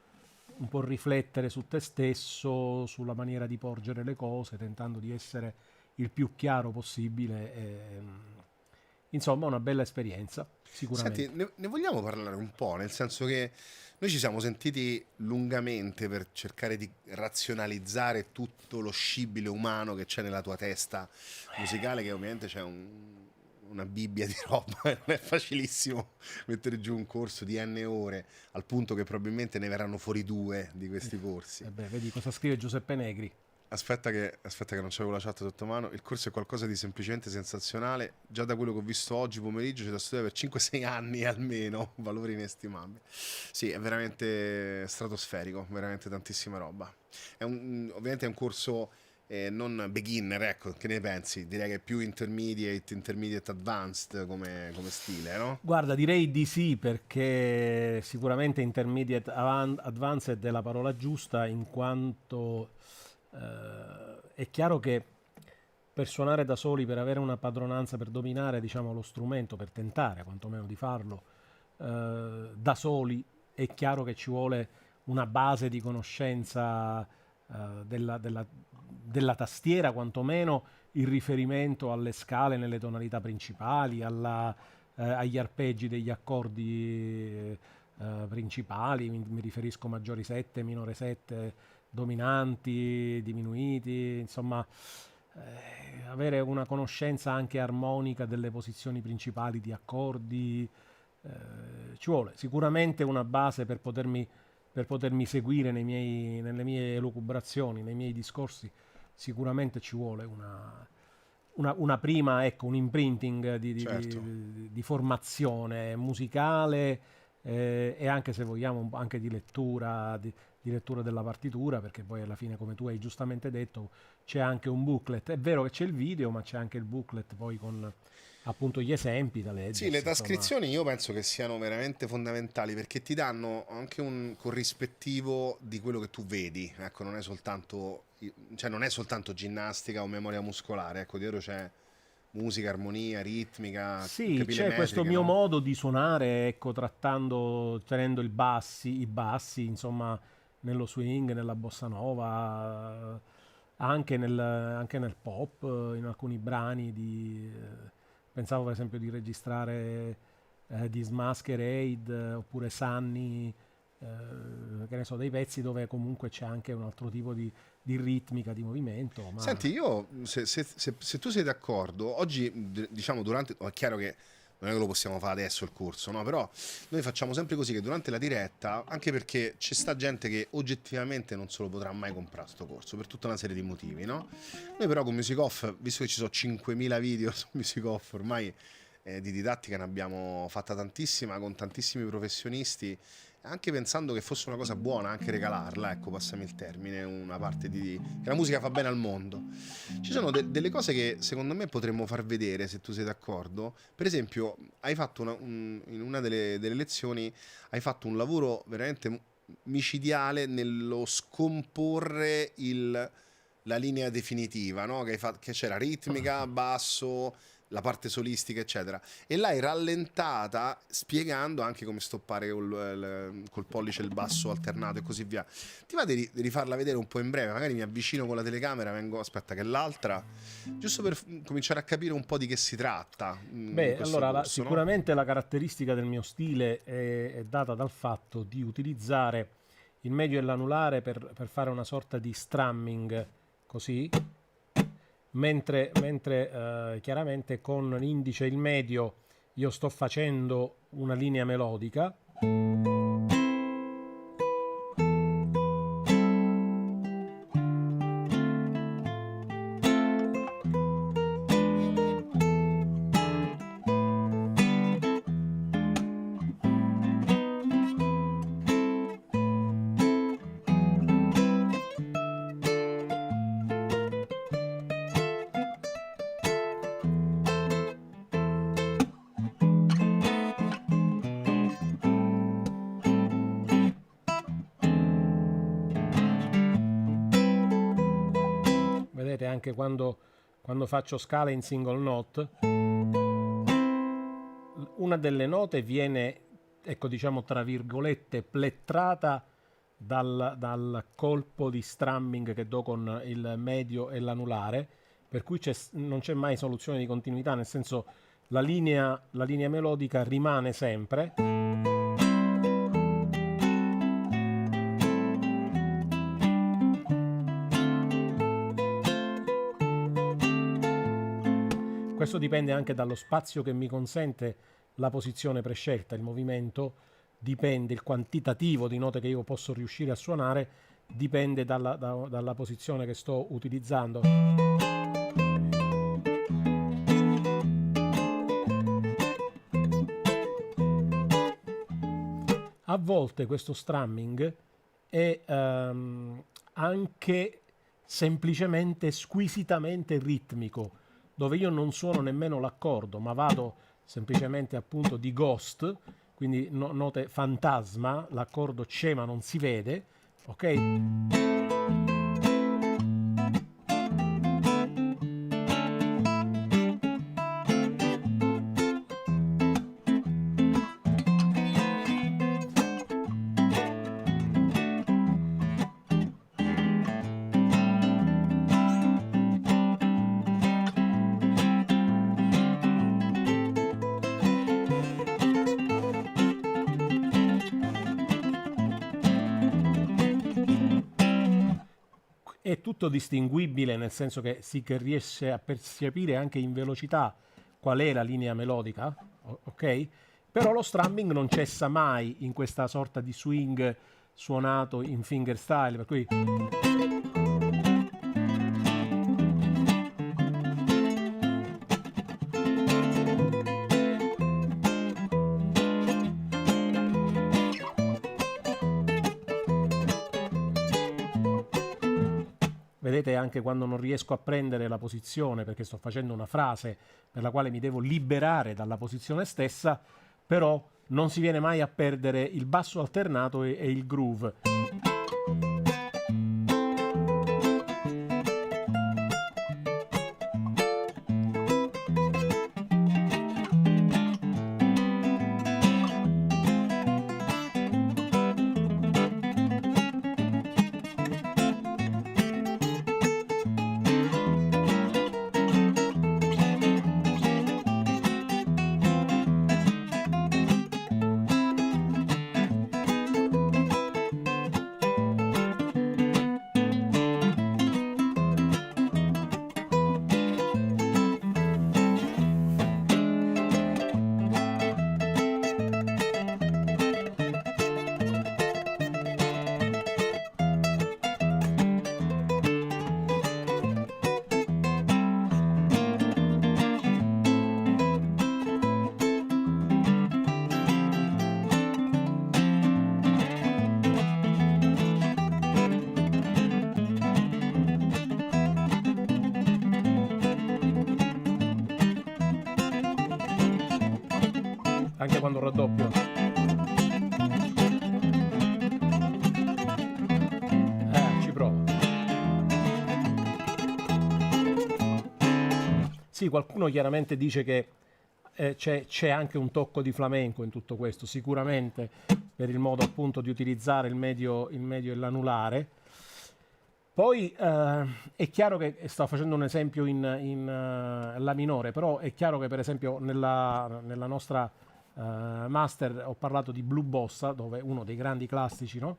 riflettere su te stesso, sulla maniera di porgere le cose, tentando di essere il più chiaro possibile. Insomma, una bella esperienza, Senti, sicuramente. ne vogliamo parlare un po', nel senso che noi ci siamo sentiti lungamente per cercare di razionalizzare tutto lo scibile umano che c'è nella tua testa musicale, che ovviamente c'è una bibbia di roba, e non è facilissimo mettere giù un corso di N ore, al punto che probabilmente ne verranno fuori 2 di questi corsi. Beh, vedi cosa scrive Giuseppe Negri. Aspetta che non c'avevo la chat sotto mano. Il corso è qualcosa di semplicemente sensazionale. Già da quello che ho visto oggi pomeriggio c'è da studiare per 5-6 anni almeno. Valori inestimabili. Sì, è veramente stratosferico, veramente tantissima roba. Ovviamente è un corso non beginner, ecco, che ne pensi? Direi che è più intermediate advanced come stile, no? Guarda, direi di sì, perché sicuramente intermediate advanced è la parola giusta, in quanto è chiaro che per suonare da soli, per avere una padronanza, per dominare, diciamo, lo strumento, per tentare quantomeno di farlo da soli, è chiaro che ci vuole una base di conoscenza della tastiera, quantomeno il riferimento alle scale nelle tonalità principali, agli arpeggi degli accordi principali, mi riferisco maggiori 7, minore 7, dominanti, diminuiti, insomma, avere una conoscenza anche armonica delle posizioni principali di accordi, ci vuole sicuramente una base per potermi seguire nelle mie elucubrazioni, nei miei discorsi, sicuramente ci vuole una prima, ecco, un imprinting Certo. di formazione musicale, e anche, se vogliamo, anche di lettura della partitura, perché poi alla fine, come tu hai giustamente detto, c'è anche un booklet. È vero che c'è il video, ma c'è anche il booklet poi con appunto gli esempi da Sì, le leggersi, insomma. trascrizioni io penso che siano veramente fondamentali perché ti danno anche un corrispettivo di quello che tu vedi. Ecco, cioè non è soltanto ginnastica o memoria muscolare, ecco, dietro c'è musica, armonia, ritmica, Sì, capire c'è questo metriche, mio no? modo di suonare, ecco, tenendo i bassi, insomma, nello swing, nella bossa nova, anche nel pop, in alcuni brani pensavo per esempio di registrare di Masquerade, oppure Sunny, che ne so, dei pezzi dove comunque c'è anche un altro tipo di ritmica, di movimento, ma Senti, io, se tu sei d'accordo, oggi, diciamo, durante... È chiaro che non è che lo possiamo fare adesso il corso, no? Però noi facciamo sempre così, che durante la diretta, anche perché ci sta gente che oggettivamente non se lo potrà mai comprare sto corso, per tutta una serie di motivi, no? Noi però con Music Off, visto che ci sono 5.000 video su Music Off, ormai di didattica ne abbiamo fatta tantissima, con tantissimi professionisti, anche pensando che fosse una cosa buona anche regalarla, ecco, passami il termine, una parte che la musica fa bene al mondo. Ci sono delle cose che secondo me potremmo far vedere, se tu sei d'accordo. Per esempio, hai fatto in una delle lezioni, hai fatto un lavoro veramente micidiale nello scomporre la linea definitiva, no? Che c'era ritmica, basso, la parte solistica, eccetera. E l'hai rallentata spiegando anche come stoppare col pollice il basso alternato e così via. Ti va di rifarla vedere un po' in breve? Magari mi avvicino con la telecamera, aspetta che è l'altra, giusto per cominciare a capire un po' di che si tratta in beh, questo allora corso, no? sicuramente la caratteristica del mio stile è data dal fatto di utilizzare il medio e l'anulare per fare una sorta di strumming, così, mentre chiaramente con l'indice e il medio io sto facendo una linea melodica. Vedete, anche quando faccio scala in single note, una delle note viene, ecco, diciamo tra virgolette, plettrata dal colpo di strumming che do con il medio e l'anulare, per cui non c'è mai soluzione di continuità, nel senso la linea melodica rimane sempre. Questo dipende anche dallo spazio che mi consente la posizione prescelta, il movimento dipende, il quantitativo di note che io posso riuscire a suonare dipende dalla posizione che sto utilizzando. A volte questo strumming è anche semplicemente squisitamente ritmico, dove io non suono nemmeno l'accordo, ma vado semplicemente appunto di ghost, quindi note fantasma, l'accordo c'è ma non si vede, ok? È tutto distinguibile, nel senso che che riesce a percepire anche in velocità qual è la linea melodica, ok? Però lo strumming non cessa mai in questa sorta di swing suonato in fingerstyle, per cui vedete, anche quando non riesco a prendere la posizione perché sto facendo una frase per la quale mi devo liberare dalla posizione stessa, però non si viene mai a perdere il basso alternato e il groove. Anche quando raddoppio. Ci provo. Sì, qualcuno chiaramente dice che c'è anche un tocco di flamenco in tutto questo, sicuramente, per il modo appunto di utilizzare il medio e l'anulare. Poi è chiaro che sto facendo un esempio in La minore, però è chiaro che per esempio nella nostra master ho parlato di Blue Bossa, dove uno dei grandi classici, no?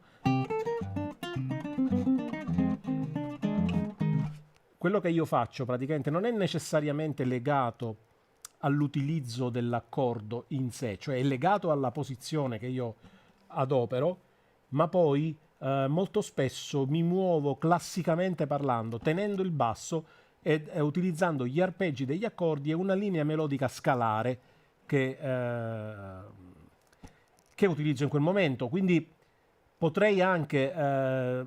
Quello che io faccio praticamente non è necessariamente legato all'utilizzo dell'accordo in sé, cioè è legato alla posizione che io adopero, ma poi molto spesso mi muovo classicamente parlando, tenendo il basso e utilizzando gli arpeggi degli accordi e una linea melodica scalare che utilizzo in quel momento. Quindi potrei anche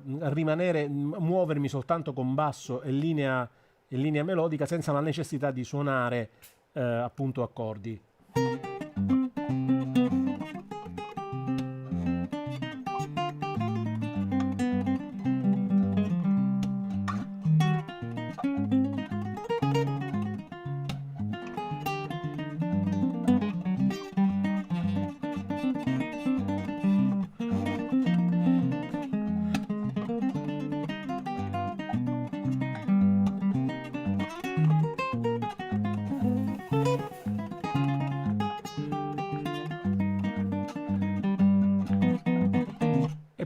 muovermi soltanto con basso e linea melodica senza la necessità di suonare appunto accordi.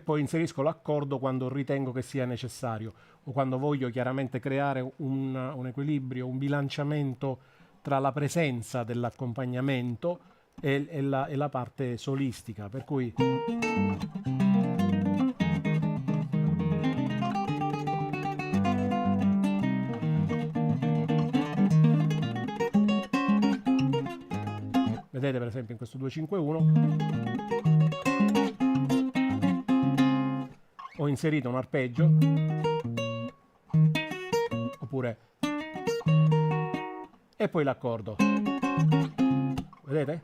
Poi inserisco l'accordo quando ritengo che sia necessario o quando voglio chiaramente creare un equilibrio, un bilanciamento tra la presenza dell'accompagnamento e la parte solistica, per cui vedete per esempio in questo 251 ho inserito un arpeggio, oppure, e poi l'accordo, vedete?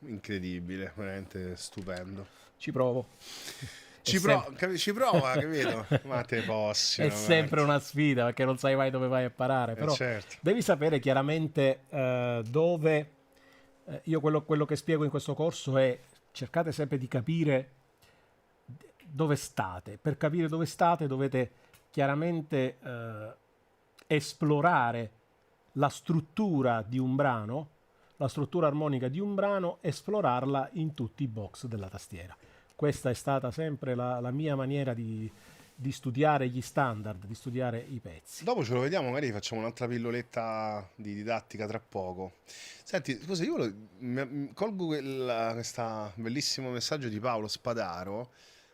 Incredibile, veramente stupendo. Ci provo. Ci prova, capito? Ma te possi. È sempre una sfida perché non sai mai dove vai a parare. Però certo. devi sapere chiaramente dove. Io quello che spiego in questo corso è cercate sempre di capire dove state. Per capire dove state dovete chiaramente esplorare la struttura di un brano, la struttura armonica di un brano, esplorarla in tutti i box della tastiera. Questa è stata sempre la mia maniera di studiare gli standard, di studiare i pezzi. Dopo ce lo vediamo, magari facciamo un'altra pilloletta di didattica tra poco. Senti, scusa, io colgo questo bellissimo messaggio di Paolo Spadaro.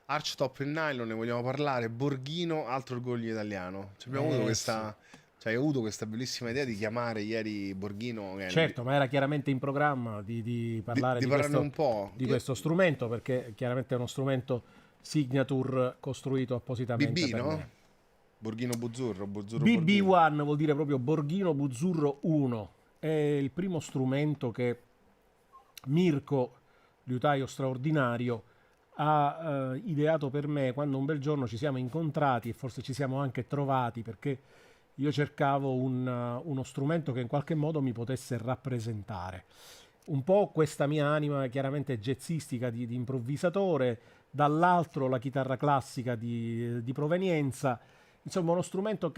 Archtop in nylon, ne vogliamo parlare. Borghino, altro orgoglio italiano. Abbiamo avuto questa... Cioè, hai avuto questa bellissima idea di chiamare ieri Borghino. Certo, ma era chiaramente in programma di parlare di questo, un po'. Questo strumento, perché chiaramente è uno strumento signature costruito appositamente BB, per no? me. Borghino Buzzurro, BB1 vuol dire proprio Borghino Buzzurro 1. È il primo strumento che Mirko, liutaio straordinario, ha ideato per me quando un bel giorno ci siamo incontrati e forse ci siamo anche trovati, perché io cercavo uno strumento che in qualche modo mi potesse rappresentare. Un po' questa mia anima chiaramente jazzistica di improvvisatore, dall'altro la chitarra classica di provenienza, insomma uno strumento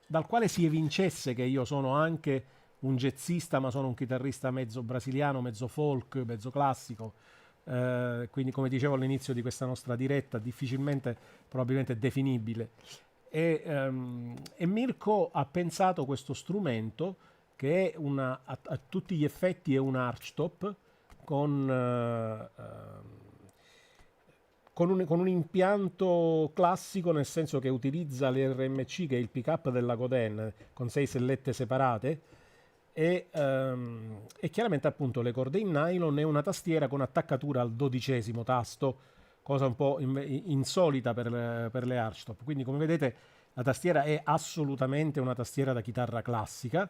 dal quale si evincesse che io sono anche un jazzista, ma sono un chitarrista mezzo brasiliano, mezzo folk, mezzo classico. Quindi, come dicevo all'inizio di questa nostra diretta, difficilmente probabilmente definibile. E Mirko ha pensato questo strumento che è a tutti gli effetti è un archtop con un impianto classico, nel senso che utilizza l'RMC, che è il pick-up della Godin, con 6 sellette separate, e chiaramente appunto le corde in nylon e una tastiera con attaccatura al 12° tasto, cosa un po' insolita per le archtop. Quindi, come vedete, la tastiera è assolutamente una tastiera da chitarra classica,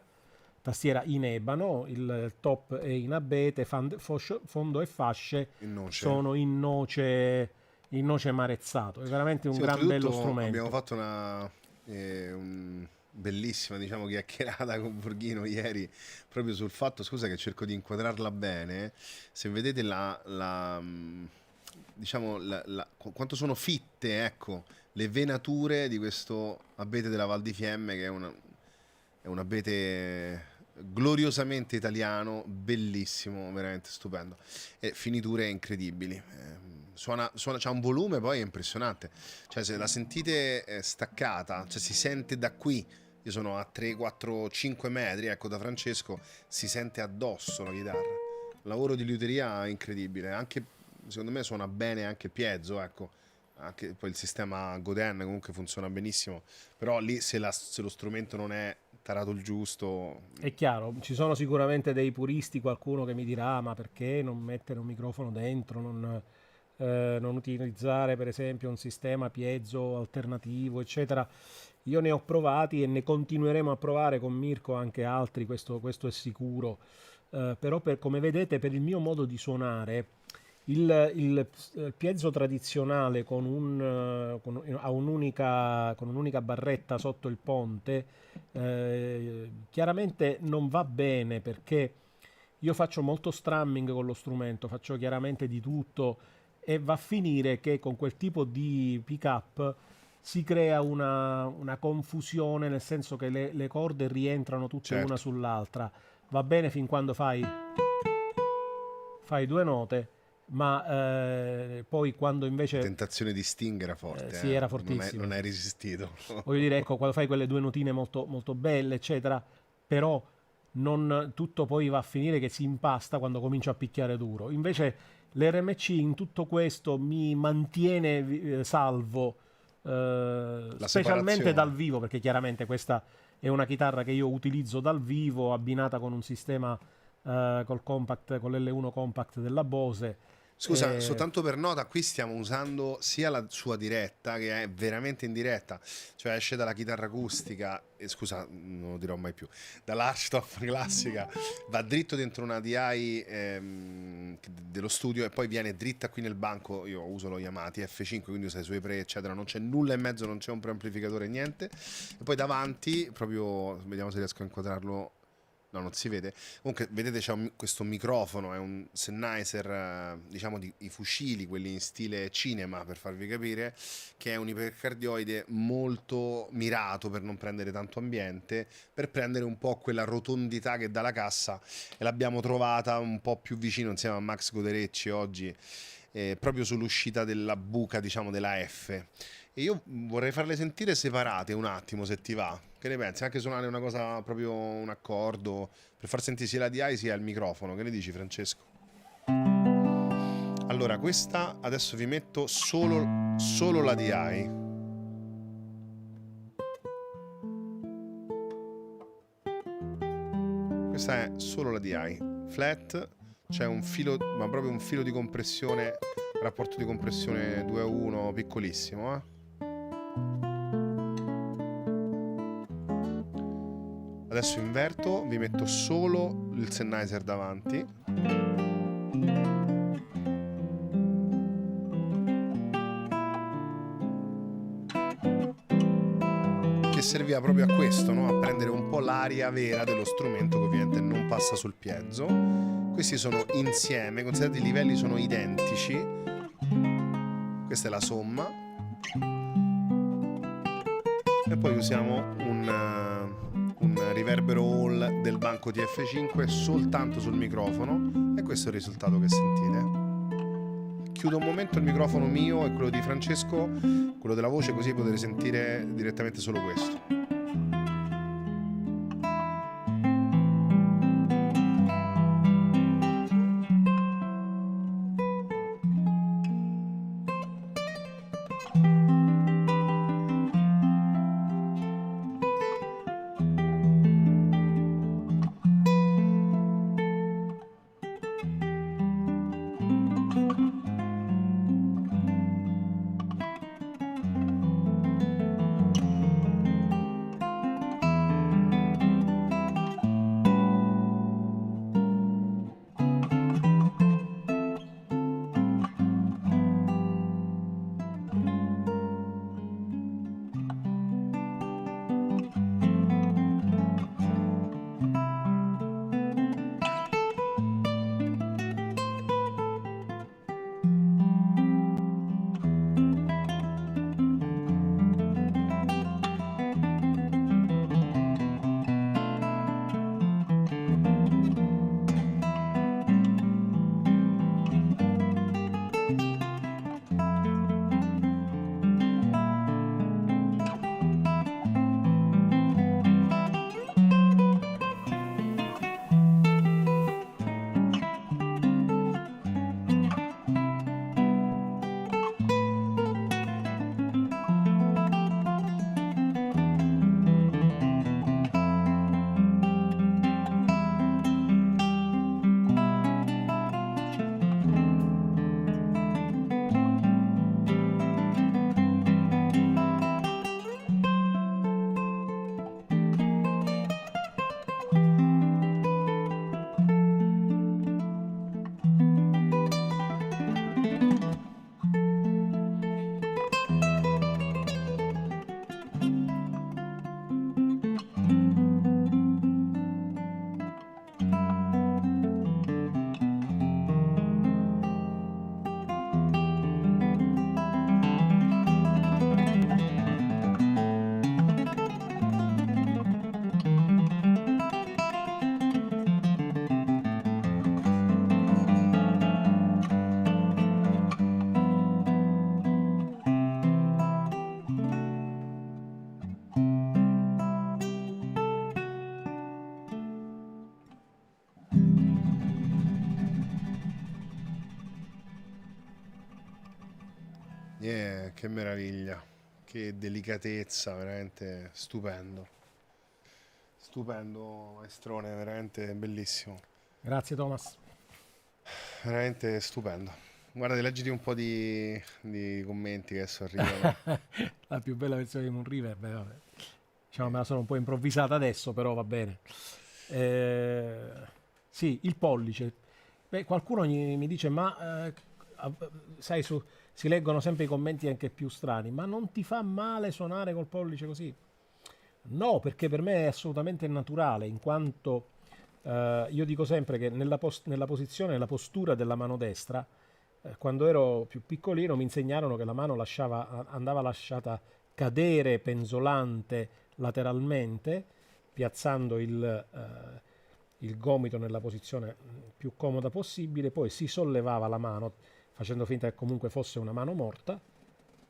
tastiera in ebano, il top è in abete, fondo e fasce sono in noce marezzato. È veramente un gran bello strumento. Abbiamo fatto una bellissima, diciamo, chiacchierata con Borghino ieri proprio sul fatto, scusa che cerco di inquadrarla bene, se vedete diciamo quanto sono fitte, ecco, le venature di questo abete della Val di Fiemme, che è un abete gloriosamente italiano, bellissimo, veramente stupendo, e finiture incredibili. Suona, c'ha un volume poi impressionante, cioè se la sentite staccata, cioè si sente da qui io sono a 3, 4, 5 metri, ecco, da Francesco si sente addosso la chitarra. Un lavoro di liuteria incredibile, anche secondo me suona bene anche piezo, ecco. Anche poi il sistema Godin comunque funziona benissimo, però lì se lo strumento non è tarato il giusto. È chiaro, ci sono sicuramente dei puristi, qualcuno che mi dirà ma perché non mettere un microfono dentro, non utilizzare per esempio un sistema piezo alternativo, eccetera. Io ne ho provati e ne continueremo a provare con Mirko anche altri, questo è sicuro. Però come vedete, per il mio modo di suonare, il piezo tradizionale con un'unica barretta sotto il ponte chiaramente non va bene, perché io faccio molto strumming con lo strumento, faccio chiaramente di tutto, e va a finire che con quel tipo di pick-up si crea una confusione, nel senso che le corde rientrano tutte una Certo. sull'altra. Va bene fin quando fai due note, ma poi quando La invece tentazione di Sting era forte, sì, era non hai, fortissima. non hai resistito. Voglio dire, ecco, quando fai quelle due notine molto, molto belle, eccetera, però non tutto poi va a finire che si impasta quando comincia a picchiare duro. Invece l'RMC in tutto questo mi mantiene salvo, La specialmente dal separazione. vivo, perché chiaramente questa è una chitarra che io utilizzo dal vivo, abbinata con un sistema con l'L1 Compact della Bose. Scusa, soltanto per nota, qui stiamo usando sia la sua diretta, che è veramente in diretta, cioè esce dalla chitarra acustica, e scusa, non lo dirò mai più, dall'Archtop classica, va dritto dentro una DI dello studio e poi viene dritta qui nel banco. Io uso lo Yamaha F5, quindi usa i suoi pre, eccetera, non c'è nulla in mezzo, non c'è un preamplificatore, niente. E poi davanti, proprio, vediamo se riesco a inquadrarlo. No, non si vede. Comunque, vedete, c'è questo microfono, è un Sennheiser, diciamo i fucili, quelli in stile cinema, per farvi capire, che è un ipercardioide molto mirato per non prendere tanto ambiente, per prendere un po' quella rotondità che dà la cassa, e l'abbiamo trovata un po' più vicino insieme a Max Goderecci oggi, proprio sull'uscita della buca, diciamo, della F. E io vorrei farle sentire separate un attimo, se ti va. Che ne pensi? Anche suonare una cosa, proprio un accordo, per far sentire sia la DI sia il microfono. Che ne dici, Francesco? Allora, questa adesso vi metto solo la DI. Questa è solo la DI. Flat, c'è un filo, ma proprio un filo di compressione, rapporto di compressione 2:1 piccolissimo, eh? Adesso inverto, vi metto solo il Sennheiser davanti. Che serviva proprio a questo, no? A prendere un po' l'aria vera dello strumento, che ovviamente non passa sul piezo. Questi sono insieme, considerate i livelli sono identici. Questa è la somma. E poi usiamo un riverbero hall del banco TF5 soltanto sul microfono, e questo è il risultato che sentite. Chiudo un momento il microfono mio e quello di Francesco, quello della voce, così potete sentire direttamente solo questo. Che meraviglia, che delicatezza, veramente stupendo. Stupendo, maestrone, veramente bellissimo. Grazie Thomas. Veramente stupendo. Guarda, leggiti un po' di commenti che adesso arrivano. La più bella versione di Moon River, beh, vabbè. Diciamo, me la sono un po' improvvisata adesso, però va bene. Eh, sì, il pollice. Beh, qualcuno mi dice, ma sai, si leggono sempre i commenti anche più strani, ma non ti fa male suonare col pollice così? No, perché per me è assolutamente naturale, in quanto io dico sempre che nella posizione, nella postura della mano destra, quando ero più piccolino mi insegnarono che la mano andava lasciata cadere penzolante lateralmente, piazzando il gomito nella posizione più comoda possibile, poi si sollevava la mano, facendo finta che comunque fosse una mano morta,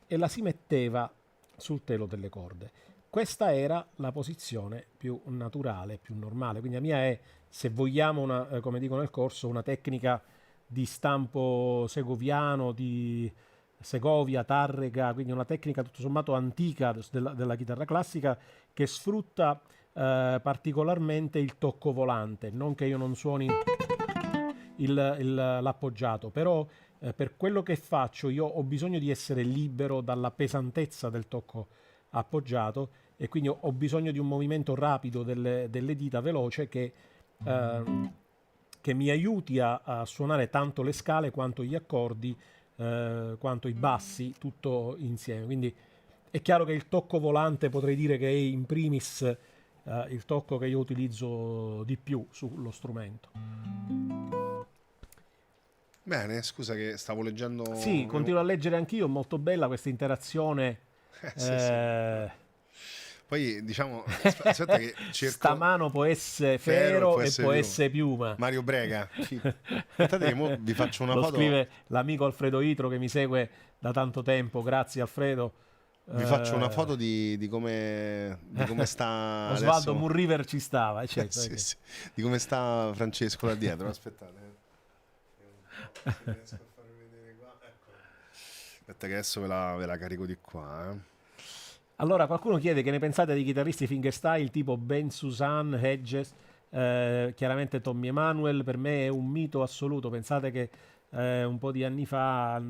e la si metteva sul telo delle corde. Questa era la posizione più naturale, più normale. Quindi la mia è, se vogliamo, come dico nel corso, una tecnica di stampo segoviano, di Segovia, Tarrega, quindi una tecnica tutto sommato antica della chitarra classica che sfrutta particolarmente il tocco volante. Non che io non suoni l'appoggiato, però per quello che faccio io ho bisogno di essere libero dalla pesantezza del tocco appoggiato e quindi ho bisogno di un movimento rapido delle dita veloce che mi aiuti a suonare tanto le scale quanto gli accordi, quanto i bassi, tutto insieme. Quindi è chiaro che il tocco volante potrei dire che è in primis il tocco che io utilizzo di più sullo strumento. Bene, scusa che stavo Sì, leggendo. continuo a leggere anch'io, molto bella questa interazione. Sì, sì. eh, Poi diciamo, aspetta che Sta cerco mano può essere Fero e Fero può e essere può più. essere Piuma. Mario Brega. Aspettate che mo vi faccio una Lo foto. scrive l'amico Alfredo Itro che mi segue da tanto tempo. Grazie Alfredo. Vi faccio una Eh, foto di come sta Osvaldo adesso. Moonriver ci stava, Sì, ok. sì. Di come sta Francesco là dietro. Aspettate. Se riesco a farvi vedere qua. Ecco. Aspetta che adesso ve la carico di qua. Allora, qualcuno chiede che ne pensate di chitarristi fingerstyle tipo Ben Susan, Hedges, chiaramente Tommy Emanuel. Per me è un mito assoluto. Pensate che un po' di anni fa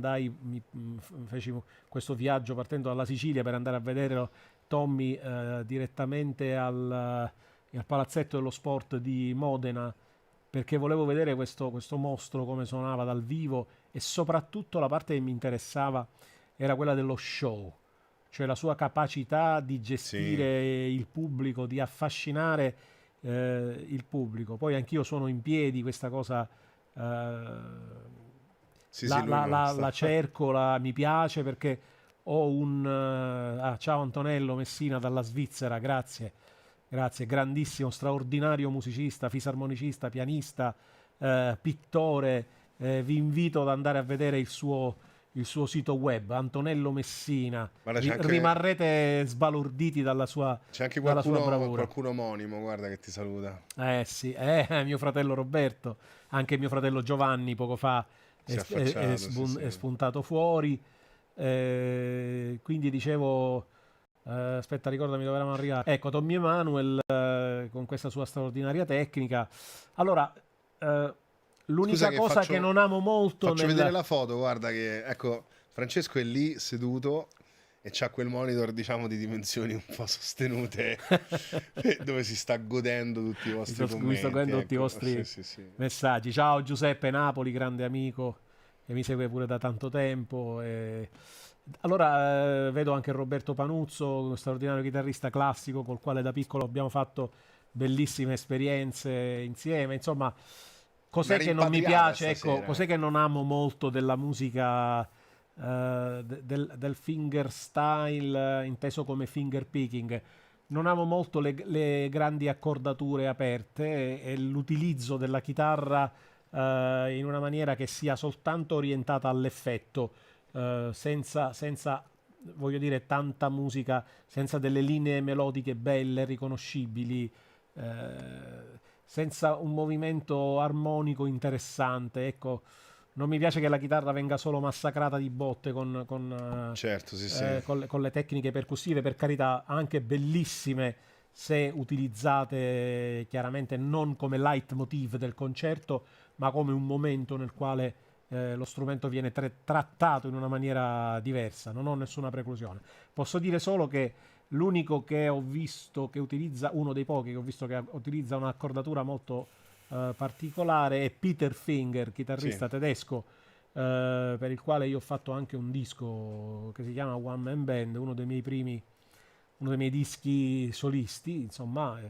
feci questo viaggio partendo dalla Sicilia per andare a vedere Tommy direttamente al Palazzetto dello Sport di Modena perché volevo vedere questo mostro come suonava dal vivo e soprattutto la parte che mi interessava era quella dello show, cioè la sua capacità di Sì, gestire il pubblico, di affascinare il pubblico. Poi anch'io suono in piedi, questa cosa sì, sì, lui non sta. la cerco, mi piace perché ho ciao Antonello Messina dalla Svizzera, grazie. Grazie, grandissimo, straordinario musicista, fisarmonicista, pianista, pittore. Vi invito ad andare a vedere il suo sito web, Antonello Messina. Guarda, c'è anche, Rimarrete sbalorditi c'è anche dalla sua qualcuno, bravura. qualcuno omonimo, guarda che ti saluta. Eh sì, mio fratello Roberto, anche mio fratello Giovanni poco fa Si è affacciato, sì, è sì. spuntato fuori. Quindi dicevo, aspetta, ricordami dove eravamo arrivati. Ecco, Tommy Emanuel con questa sua straordinaria tecnica. Allora, Scusa l'unica che cosa che faccio, non amo molto faccio vedere la foto, guarda che, ecco, Francesco è lì seduto e c'ha quel monitor, diciamo, di dimensioni un po' sostenute dove si sta godendo tutti i vostri Mi sto commenti, godendo tutti i ecco, sì, vostri sì, sì. messaggi. Ciao Giuseppe Napoli, grande amico che mi segue pure da tanto tempo. Allora, vedo anche Roberto Panuzzo, uno straordinario chitarrista classico col quale da piccolo abbiamo fatto bellissime esperienze insieme. Insomma, Una cos'è che non mi rimpatriata piace? Ecco, stasera. cos'è che non amo molto della musica del fingerstyle, inteso come finger picking? Non amo molto le grandi accordature aperte e l'utilizzo della chitarra in una maniera che sia soltanto orientata all'effetto, senza, voglio dire, tanta musica, senza delle linee melodiche belle, riconoscibili, senza un movimento armonico interessante. Ecco, non mi piace che la chitarra venga solo massacrata di botte Certo, sì, sì. con le tecniche percussive, per carità, anche bellissime se utilizzate chiaramente non come leitmotiv del concerto, ma come un momento nel quale lo strumento viene trattato in una maniera diversa. Non ho nessuna preclusione. Posso dire solo che l'unico che ho visto che utilizza, uno dei pochi che ho visto che utilizza un'accordatura molto particolare è Peter Finger, Sì. chitarrista tedesco, per il quale io ho fatto anche un disco che si chiama One Man Band, uno dei miei dischi solisti, insomma,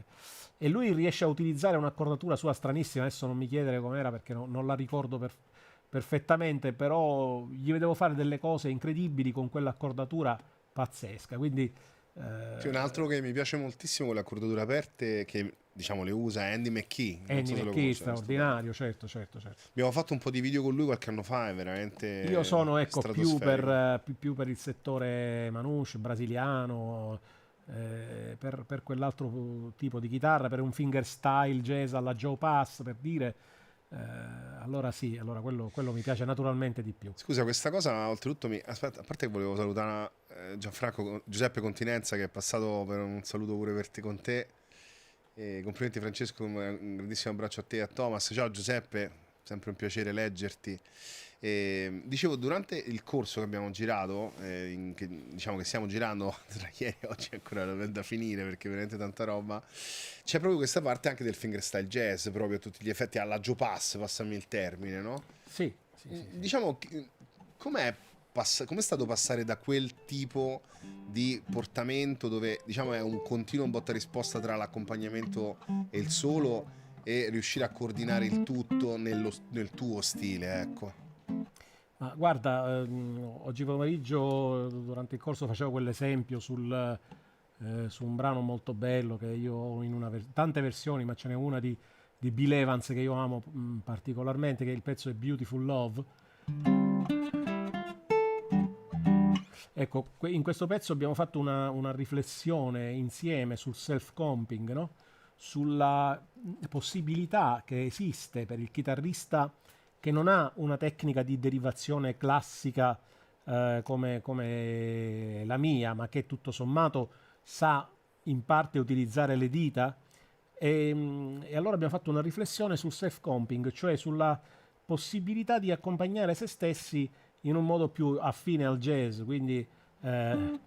e lui riesce a utilizzare un'accordatura sua stranissima, adesso non mi chiedere com'era perché non la ricordo perfettamente, però gli vedevo fare delle cose incredibili con quell'accordatura pazzesca, quindi Sì, un altro che mi piace moltissimo con le accordature aperte, che diciamo le usa, è Andy McKee. Non Andy so se lo McKee, conosce, è stupendo. straordinario, certo, certo, certo. Abbiamo fatto un po' di video con lui qualche anno fa, è Io veramente sono ecco, stratosferico. più per il settore manouche, brasiliano, per quell'altro tipo di chitarra, per un fingerstyle jazz alla Joe Pass, per dire, allora sì, allora quello mi piace naturalmente di più. Scusa, questa cosa oltretutto mi... Aspetta, a parte che volevo salutare Giuseppe Continenza che è passato per un saluto pure per te con te. E complimenti Francesco, un grandissimo abbraccio a te e a Thomas. Ciao Giuseppe, sempre un piacere leggerti. E, dicevo, durante il corso che abbiamo girato, diciamo che stiamo girando tra ieri e oggi è ancora da finire perché è veramente tanta roba, c'è proprio questa parte anche del fingerstyle jazz, proprio a tutti gli effetti alla Joe Pass, passami il termine, no? Sì, sì, sì, sì. Diciamo, com'è stato passare da quel tipo di portamento dove diciamo è un continuo botta e risposta tra l'accompagnamento e il solo e riuscire a coordinare il tutto nel tuo stile, ecco. Ma guarda, oggi pomeriggio durante il corso facevo quell'esempio su un brano molto bello che io ho in tante versioni, ma ce n'è una di Bill Evans che io amo particolarmente, che il pezzo è Beautiful Love. Ecco, in questo pezzo abbiamo fatto una riflessione insieme sul self-comping, no? Sulla possibilità che esiste per il chitarrista che non ha una tecnica di derivazione classica come la mia, ma che tutto sommato sa in parte utilizzare le dita. E allora abbiamo fatto una riflessione sul self-comping, cioè sulla possibilità di accompagnare se stessi in un modo più affine al jazz, quindi eh,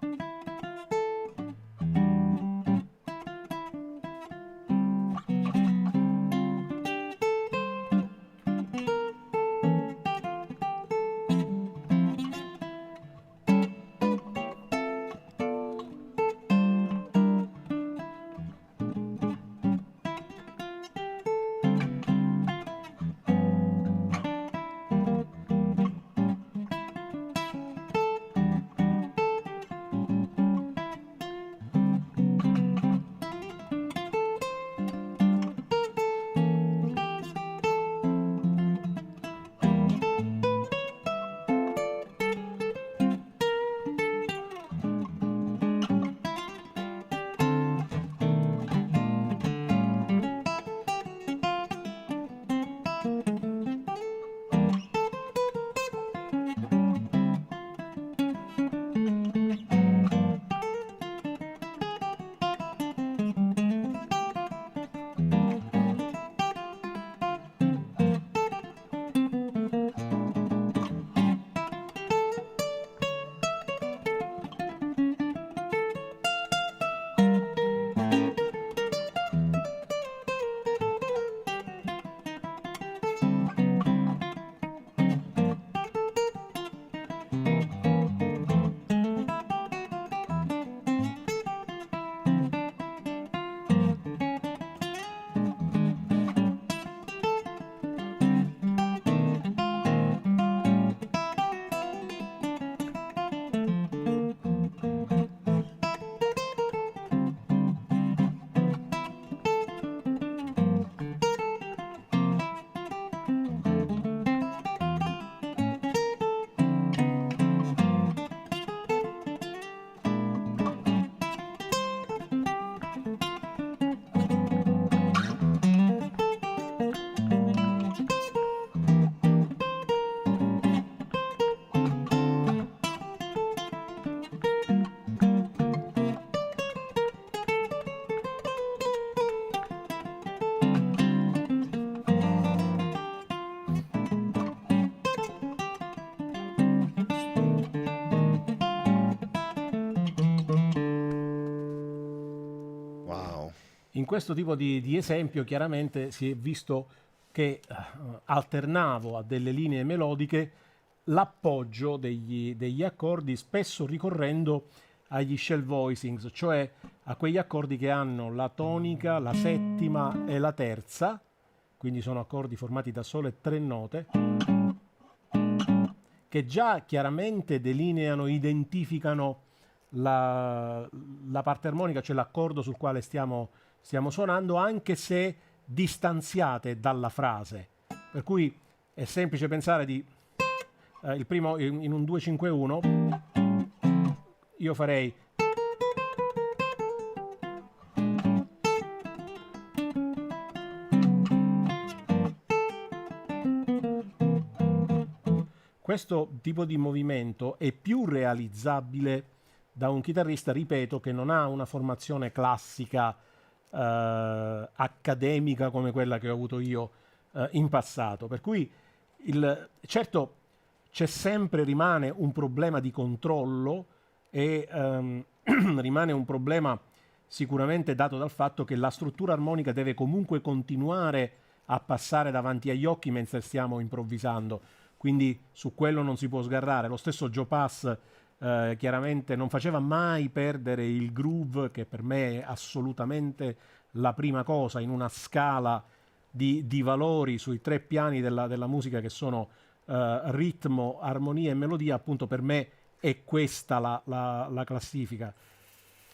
in questo tipo di esempio chiaramente si è visto che alternavo a delle linee melodiche l'appoggio degli accordi, spesso ricorrendo agli shell voicings, cioè a quegli accordi che hanno la tonica, la settima e la terza, quindi sono accordi formati da sole 3 note, che già chiaramente delineano, identificano la parte armonica, cioè l'accordo sul quale stiamo suonando, anche se distanziate dalla frase. Per cui è semplice pensare di il primo in un 2-5-1 io farei questo tipo di movimento è più realizzabile da un chitarrista, ripeto, che non ha una formazione classica accademica come quella che ho avuto io in passato. Per cui certo c'è sempre, rimane un problema di controllo e rimane un problema sicuramente dato dal fatto che la struttura armonica deve comunque continuare a passare davanti agli occhi mentre stiamo improvvisando, quindi su quello non si può sgarrare. Lo stesso Joe Pass chiaramente non faceva mai perdere il groove, che per me è assolutamente la prima cosa in una scala di valori sui 3 piani della musica, che sono ritmo, armonia e melodia. Appunto, per me è questa la classifica.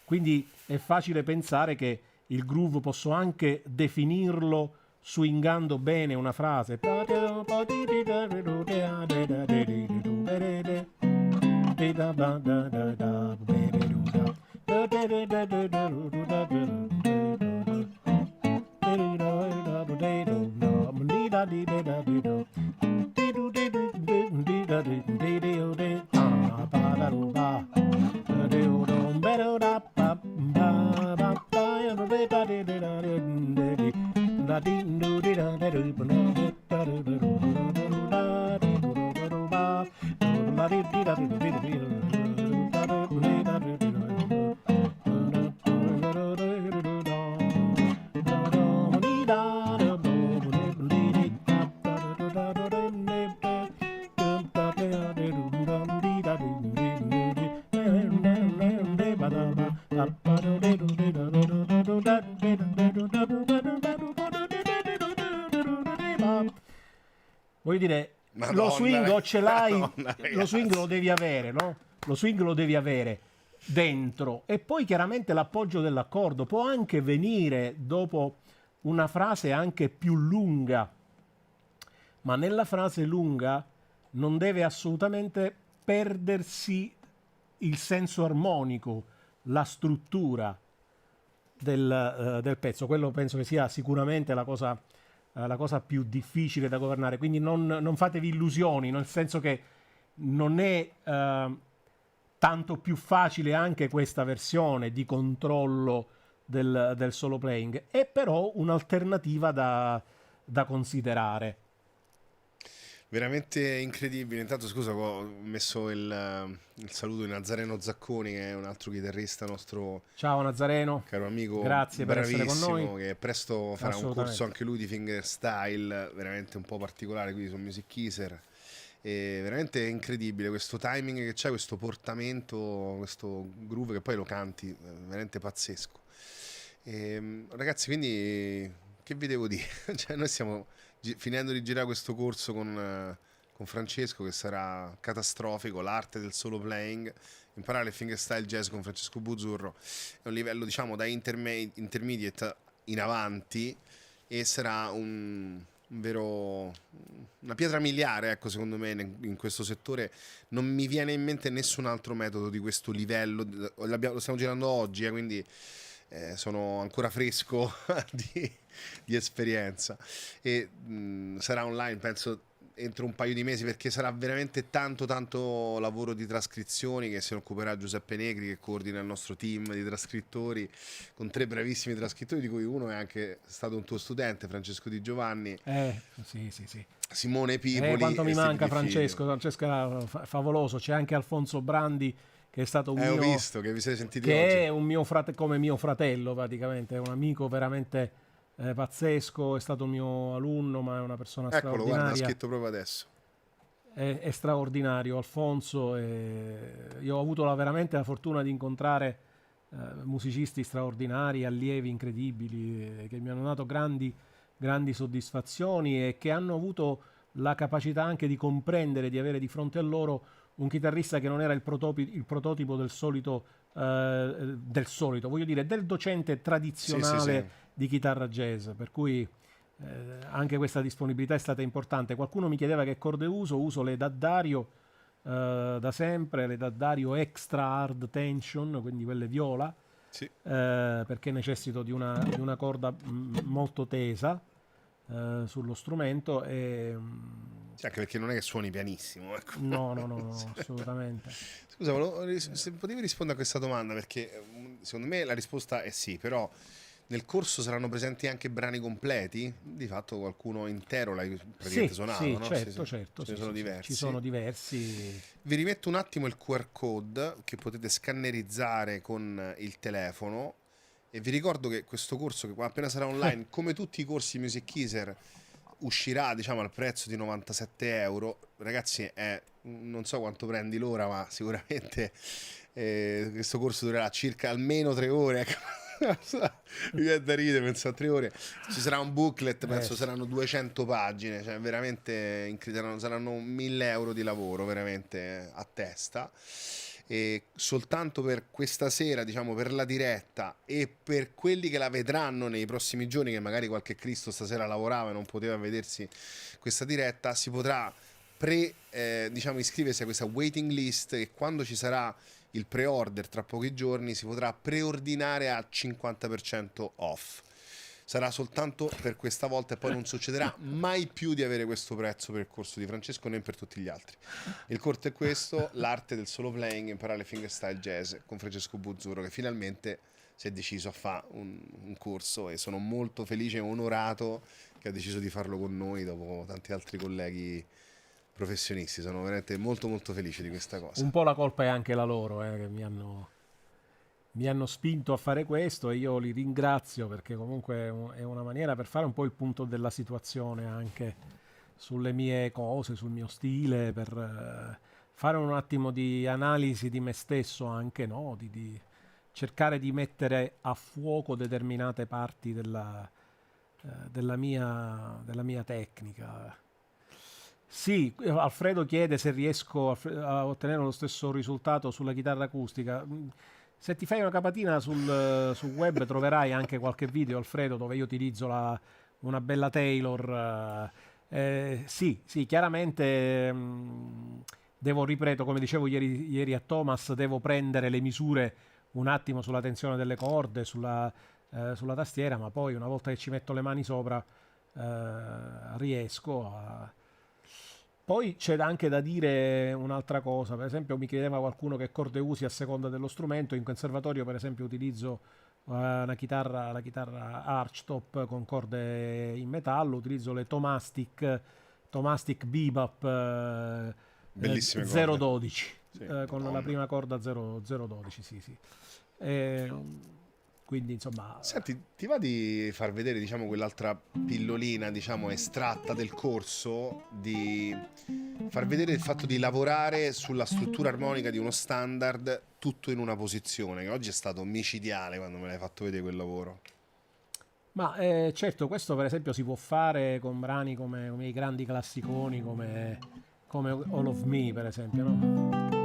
Quindi è facile pensare che il groove posso anche definirlo swingando bene una frase. Voglio dire, Madonna, lo swing o ce l'hai, Madonna, lo swing ragazzi. lo devi avere, no? Lo swing lo devi avere dentro, e poi chiaramente l'appoggio dell'accordo può anche venire dopo una frase anche più lunga, ma nella frase lunga non deve assolutamente perdersi il senso armonico, la struttura del pezzo. Quello penso che sia sicuramente la cosa più difficile da governare. Quindi non fatevi illusioni, nel senso che non è tanto più facile anche questa versione di controllo del solo playing, è però un'alternativa da considerare. Veramente incredibile. Intanto scusa, ho messo il saluto di Nazareno Zacconi, che è un altro chitarrista nostro, Ciao Nazareno, caro amico, grazie per essere con bravissimo, noi. che presto farà un Assolutamente. corso anche lui di fingerstyle, veramente un po' particolare, quindi su Music Keeser. E veramente è incredibile questo timing che c'è, questo portamento, questo groove che poi lo canti, veramente pazzesco. Ragazzi, quindi che vi devo dire? Cioè, noi stiamo finendo di girare questo corso con Francesco, che sarà catastrofico, l'arte del solo playing, imparare il fingerstyle jazz con Francesco Buzzurro. È un livello, diciamo, da intermediate in avanti, e sarà una pietra miliare, ecco, secondo me, in questo settore. Non mi viene in mente nessun altro metodo di questo livello. Lo stiamo girando oggi, quindi sono ancora fresco di esperienza, e sarà online, penso, entro un paio di mesi, perché sarà veramente tanto lavoro di trascrizioni, che se ne occuperà Giuseppe Negri, che coordina il nostro team di trascrittori, con 3 bravissimi trascrittori, di cui uno è anche stato un tuo studente, Francesco Di Giovanni, Sì, sì, sì. Simone Pipoli Quanto mi e Steve manca Di Figlio. Francesco è favoloso. C'è anche Alfonso Brandi, che è stato un Ho mio, visto che vi siete sentiti che oggi. è un mio come mio fratello praticamente, è un amico veramente pazzesco, è stato un mio alunno, ma è una persona Eccolo, guarda, ha straordinaria. scritto proprio adesso. È straordinario Alfonso, io ho avuto veramente la fortuna di incontrare musicisti straordinari, allievi incredibili, che mi hanno dato grandi soddisfazioni e che hanno avuto la capacità anche di comprendere, di avere di fronte a loro un chitarrista che non era il prototipo voglio dire, del docente Sì, sì, sì. tradizionale di chitarra jazz, per cui anche questa disponibilità è stata importante. Qualcuno mi chiedeva che corde uso le D'Addario da sempre, le D'Addario Extra Hard Tension, quindi quelle viola, Sì. perché necessito di una corda molto tesa sullo strumento Sì, anche perché non è che suoni pianissimo, ecco. no, assolutamente. Scusa, se potevi rispondere a questa domanda, perché secondo me la risposta è sì, però nel corso saranno presenti anche brani completi? Di fatto qualcuno intero l'hai praticamente Sì, suonato, sì, no? Sì, sì. certo, Ce ne sì, sono sì, sì. Ci diversi. sono diversi. Vi rimetto un attimo il QR code che potete scannerizzare con il telefono e vi ricordo che questo corso, che appena sarà online, come tutti i corsi Music Keyser, uscirà diciamo al prezzo di 97 euro. Ragazzi, non so quanto prendi l'ora, ma sicuramente questo corso durerà circa almeno 3 ore. Mi viene da ridere, penso a 3 ore. Ci sarà un booklet, penso Sì. saranno 200 pagine, cioè veramente saranno 1000 euro di lavoro veramente a testa. E soltanto per questa sera, diciamo, per la diretta e per quelli che la vedranno nei prossimi giorni, che magari qualche Cristo stasera lavorava e non poteva vedersi questa diretta, si potrà diciamo iscriversi a questa waiting list, e quando ci sarà il pre-order tra pochi giorni si potrà preordinare a 50% off. Sarà soltanto per questa volta e poi non succederà mai più di avere questo prezzo per il corso di Francesco né per tutti gli altri. Il corso è questo: l'arte del solo playing, imparare fingerstyle jazz con Francesco Buzzuro, che finalmente si è deciso a fare un corso, e sono molto felice e onorato che ha deciso di farlo con noi dopo tanti altri colleghi professionisti. Sono veramente molto molto felice di questa cosa. Un po' la colpa è anche la loro, che mi hanno spinto a fare questo, e io li ringrazio, perché comunque è una maniera per fare un po' il punto della situazione anche sulle mie cose, sul mio stile, per fare un attimo di analisi di me stesso anche, no? Di cercare di mettere a fuoco determinate parti della mia tecnica. Sì, Alfredo chiede se riesco a ottenere lo stesso risultato sulla chitarra acustica. Se ti fai una capatina sul web troverai anche qualche video, Alfredo, dove io utilizzo una bella Taylor. Sì, chiaramente devo, ripeto, come dicevo ieri a Thomas, devo prendere le misure un attimo sulla tensione delle corde, sulla tastiera, ma poi una volta che ci metto le mani sopra riesco a... Poi c'è anche da dire un'altra cosa, per esempio mi chiedeva qualcuno che corde usi a seconda dello strumento. In conservatorio per esempio utilizzo la chitarra archtop con corde in metallo, utilizzo le Tomastic Bebop Bellissime corde. 012 Sì, con la Madonna. prima corda 012, sì. Eh, quindi insomma... Senti, ti va di far vedere, diciamo, quell'altra pillolina, diciamo, estratta del corso, di far vedere il fatto di lavorare sulla struttura armonica di uno standard tutto in una posizione, che oggi è stato micidiale quando me l'hai fatto vedere quel lavoro. Ma certo, questo per esempio si può fare con brani come i grandi classiconi, come All of Me, per esempio, no?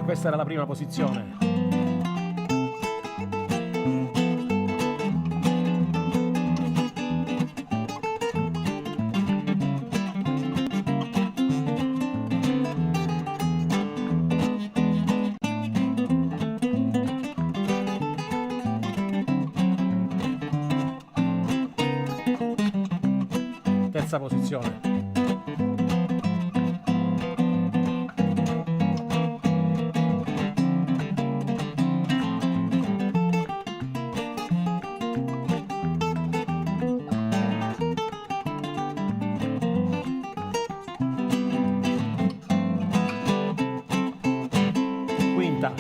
Questa era la prima posizione. Terza posizione. Quinta.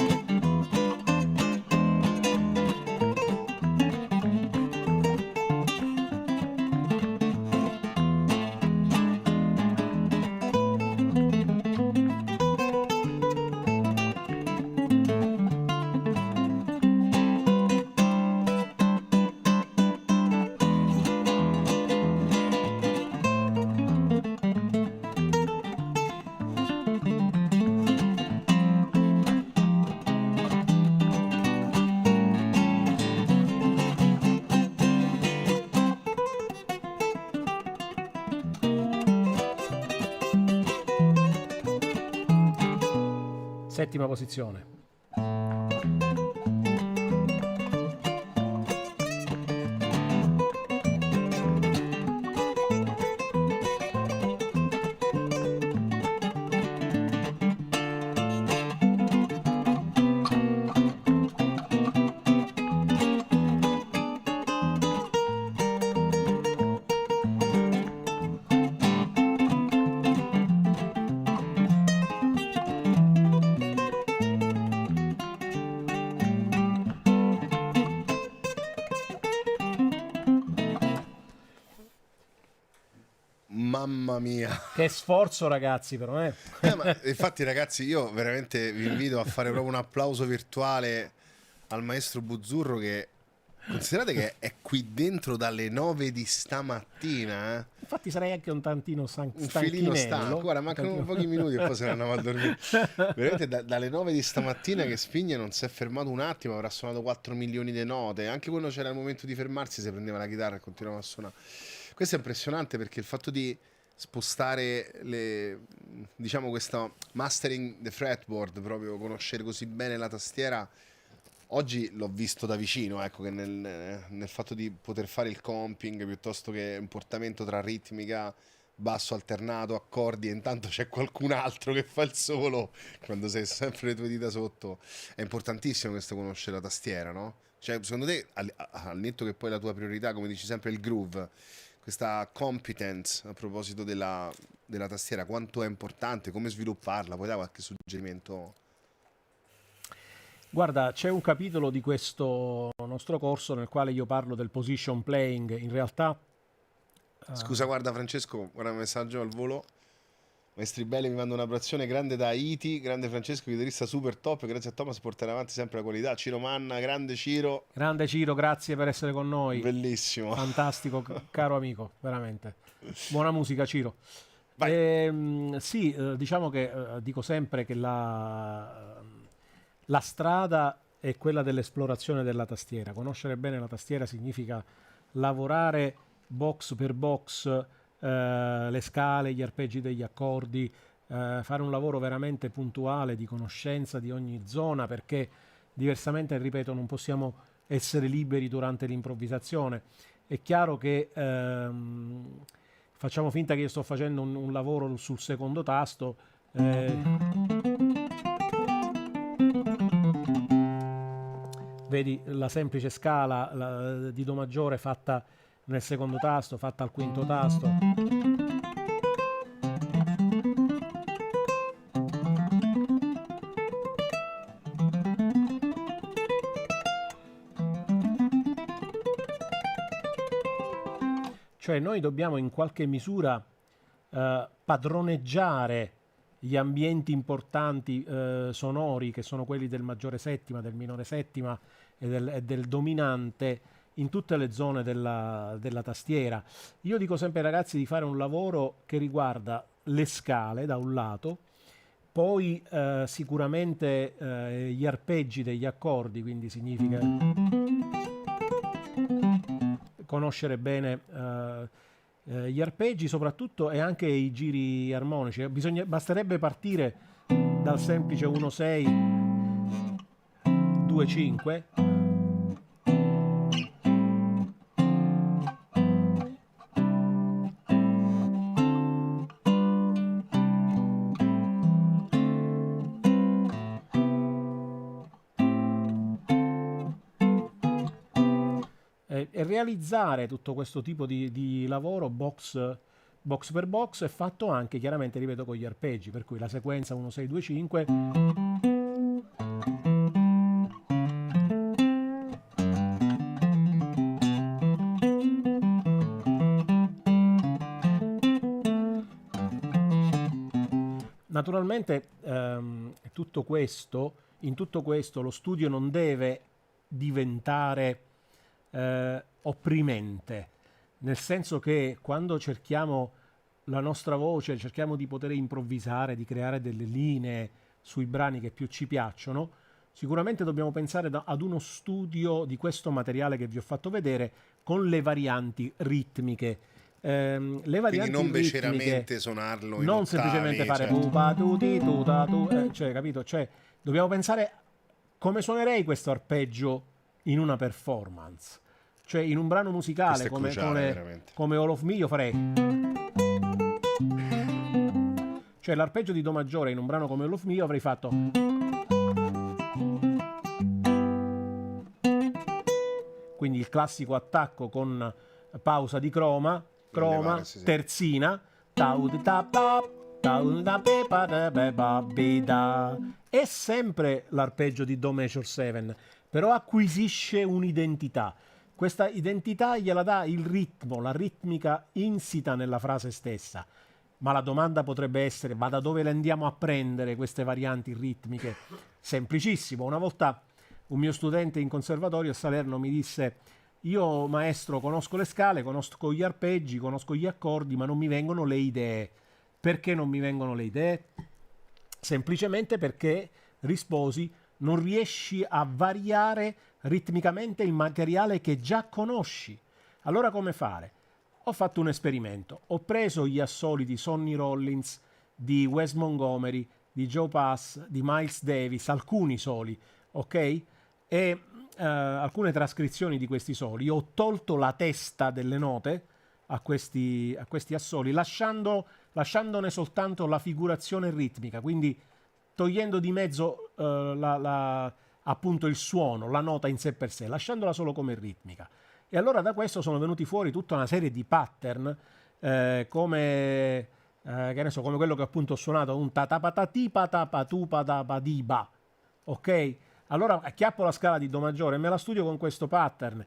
Settima posizione. Mamma mia. Che sforzo, ragazzi, però, Ma infatti, ragazzi, io veramente vi invito a fare proprio un applauso virtuale al maestro Buzzurro, che considerate che è qui dentro dalle 9 di stamattina. Infatti sarei anche un tantino Un filino stanco. Guarda, mancano pochi minuti e poi se ne andiamo a dormire. Veramente dalle 9 di stamattina che Sfigne non si è fermato un attimo, avrà suonato 4 milioni di note. Anche quando c'era il momento di fermarsi si prendeva la chitarra e continuava a suonare. Questo è impressionante, perché il fatto di spostare diciamo questa mastering the fretboard, proprio conoscere così bene la tastiera, oggi l'ho visto da vicino, ecco, che nel fatto di poter fare il comping piuttosto che un portamento tra ritmica, basso alternato, accordi, e intanto c'è qualcun altro che fa il solo quando sei sempre le tue dita sotto. È importantissimo questo, conoscere la tastiera, no? Cioè, secondo te, al netto che poi la tua priorità, come dici sempre, il groove, questa competence a proposito della tastiera, quanto è importante, come svilupparla? Puoi dare qualche suggerimento? Guarda, c'è un capitolo di questo nostro corso nel quale io parlo del position playing. In realtà, Scusa, guarda Francesco, guarda un messaggio al volo. Maestri belli, mi manda un'abbraccione grande da Haiti, grande Francesco, chitarrista super top, grazie a Thomas porterà avanti sempre la qualità. Ciro Manna, grande Ciro. grande Ciro, grazie per essere con noi. Bellissimo. Fantastico, caro amico, veramente. Buona musica, Ciro. Vai. Sì, diciamo che dico sempre che la strada è quella dell'esplorazione della tastiera. Conoscere bene la tastiera significa lavorare box per box, le scale, gli arpeggi degli accordi, fare un lavoro veramente puntuale di conoscenza di ogni zona, perché diversamente, ripeto, non possiamo essere liberi durante l'improvvisazione. È chiaro che facciamo finta che io sto facendo un lavoro sul secondo tasto. Vedi la semplice scala di Do maggiore fatta nel secondo tasto, fatta al quinto tasto. Cioè noi dobbiamo in qualche misura padroneggiare gli ambienti importanti sonori, che sono quelli del maggiore settima, del minore settima e del dominante, in tutte le zone della tastiera. Io dico sempre ai ragazzi di fare un lavoro che riguarda le scale da un lato, Poi sicuramente gli arpeggi degli accordi, quindi significa conoscere bene gli arpeggi soprattutto e anche i giri armonici. Basterebbe partire dal semplice 1-6-2-5. E realizzare tutto questo tipo di lavoro box per box è fatto anche chiaramente, ripeto, con gli arpeggi, per cui la sequenza 1-6-2-5 naturalmente in tutto questo lo studio non deve diventare opprimente, nel senso che quando cerchiamo la nostra voce, cerchiamo di poter improvvisare, di creare delle linee sui brani che più ci piacciono, sicuramente dobbiamo pensare ad uno studio di questo materiale che vi ho fatto vedere con le varianti ritmiche. Le varianti Quindi non ritmiche, beceramente suonarlo in non ottavi, semplicemente fare certo. pupa tu ti tu ta tu, cioè, capito? Cioè, dobbiamo pensare come suonerei questo arpeggio in una performance, cioè in un brano musicale Questo è cruciale, veramente. come All of Me io farei, cioè l'arpeggio di Do maggiore in un brano come All of Me io avrei fatto, quindi il classico attacco con pausa di croma, Levare, sì. terzina, è sempre l'arpeggio di Do major 7, però acquisisce un'identità. Questa identità gliela dà il ritmo, la ritmica insita nella frase stessa. Ma la domanda potrebbe essere: ma da dove le andiamo a prendere queste varianti ritmiche? Semplicissimo. Una volta un mio studente in conservatorio a Salerno mi disse: io maestro conosco le scale, conosco gli arpeggi, conosco gli accordi, ma non mi vengono le idee. Perché non mi vengono le idee? Semplicemente perché, risposi, non riesci a variare ritmicamente il materiale che già conosci. Allora come fare? Ho fatto un esperimento. Ho preso gli assoli di Sonny Rollins, di Wes Montgomery, di Joe Pass, di Miles Davis, alcuni soli, ok? E alcune trascrizioni di questi soli. Ho tolto la testa delle note a questi assoli, lasciandone soltanto la figurazione ritmica, quindi togliendo di mezzo appunto il suono, la nota in sé per sé, lasciandola solo come ritmica. E allora da questo sono venuti fuori tutta una serie di pattern, come che ne so, come quello che appunto ho suonato, un tatapatatipa tapatupa tapadiba, ok? Allora acchiappo la scala di Do maggiore e me la studio con questo pattern.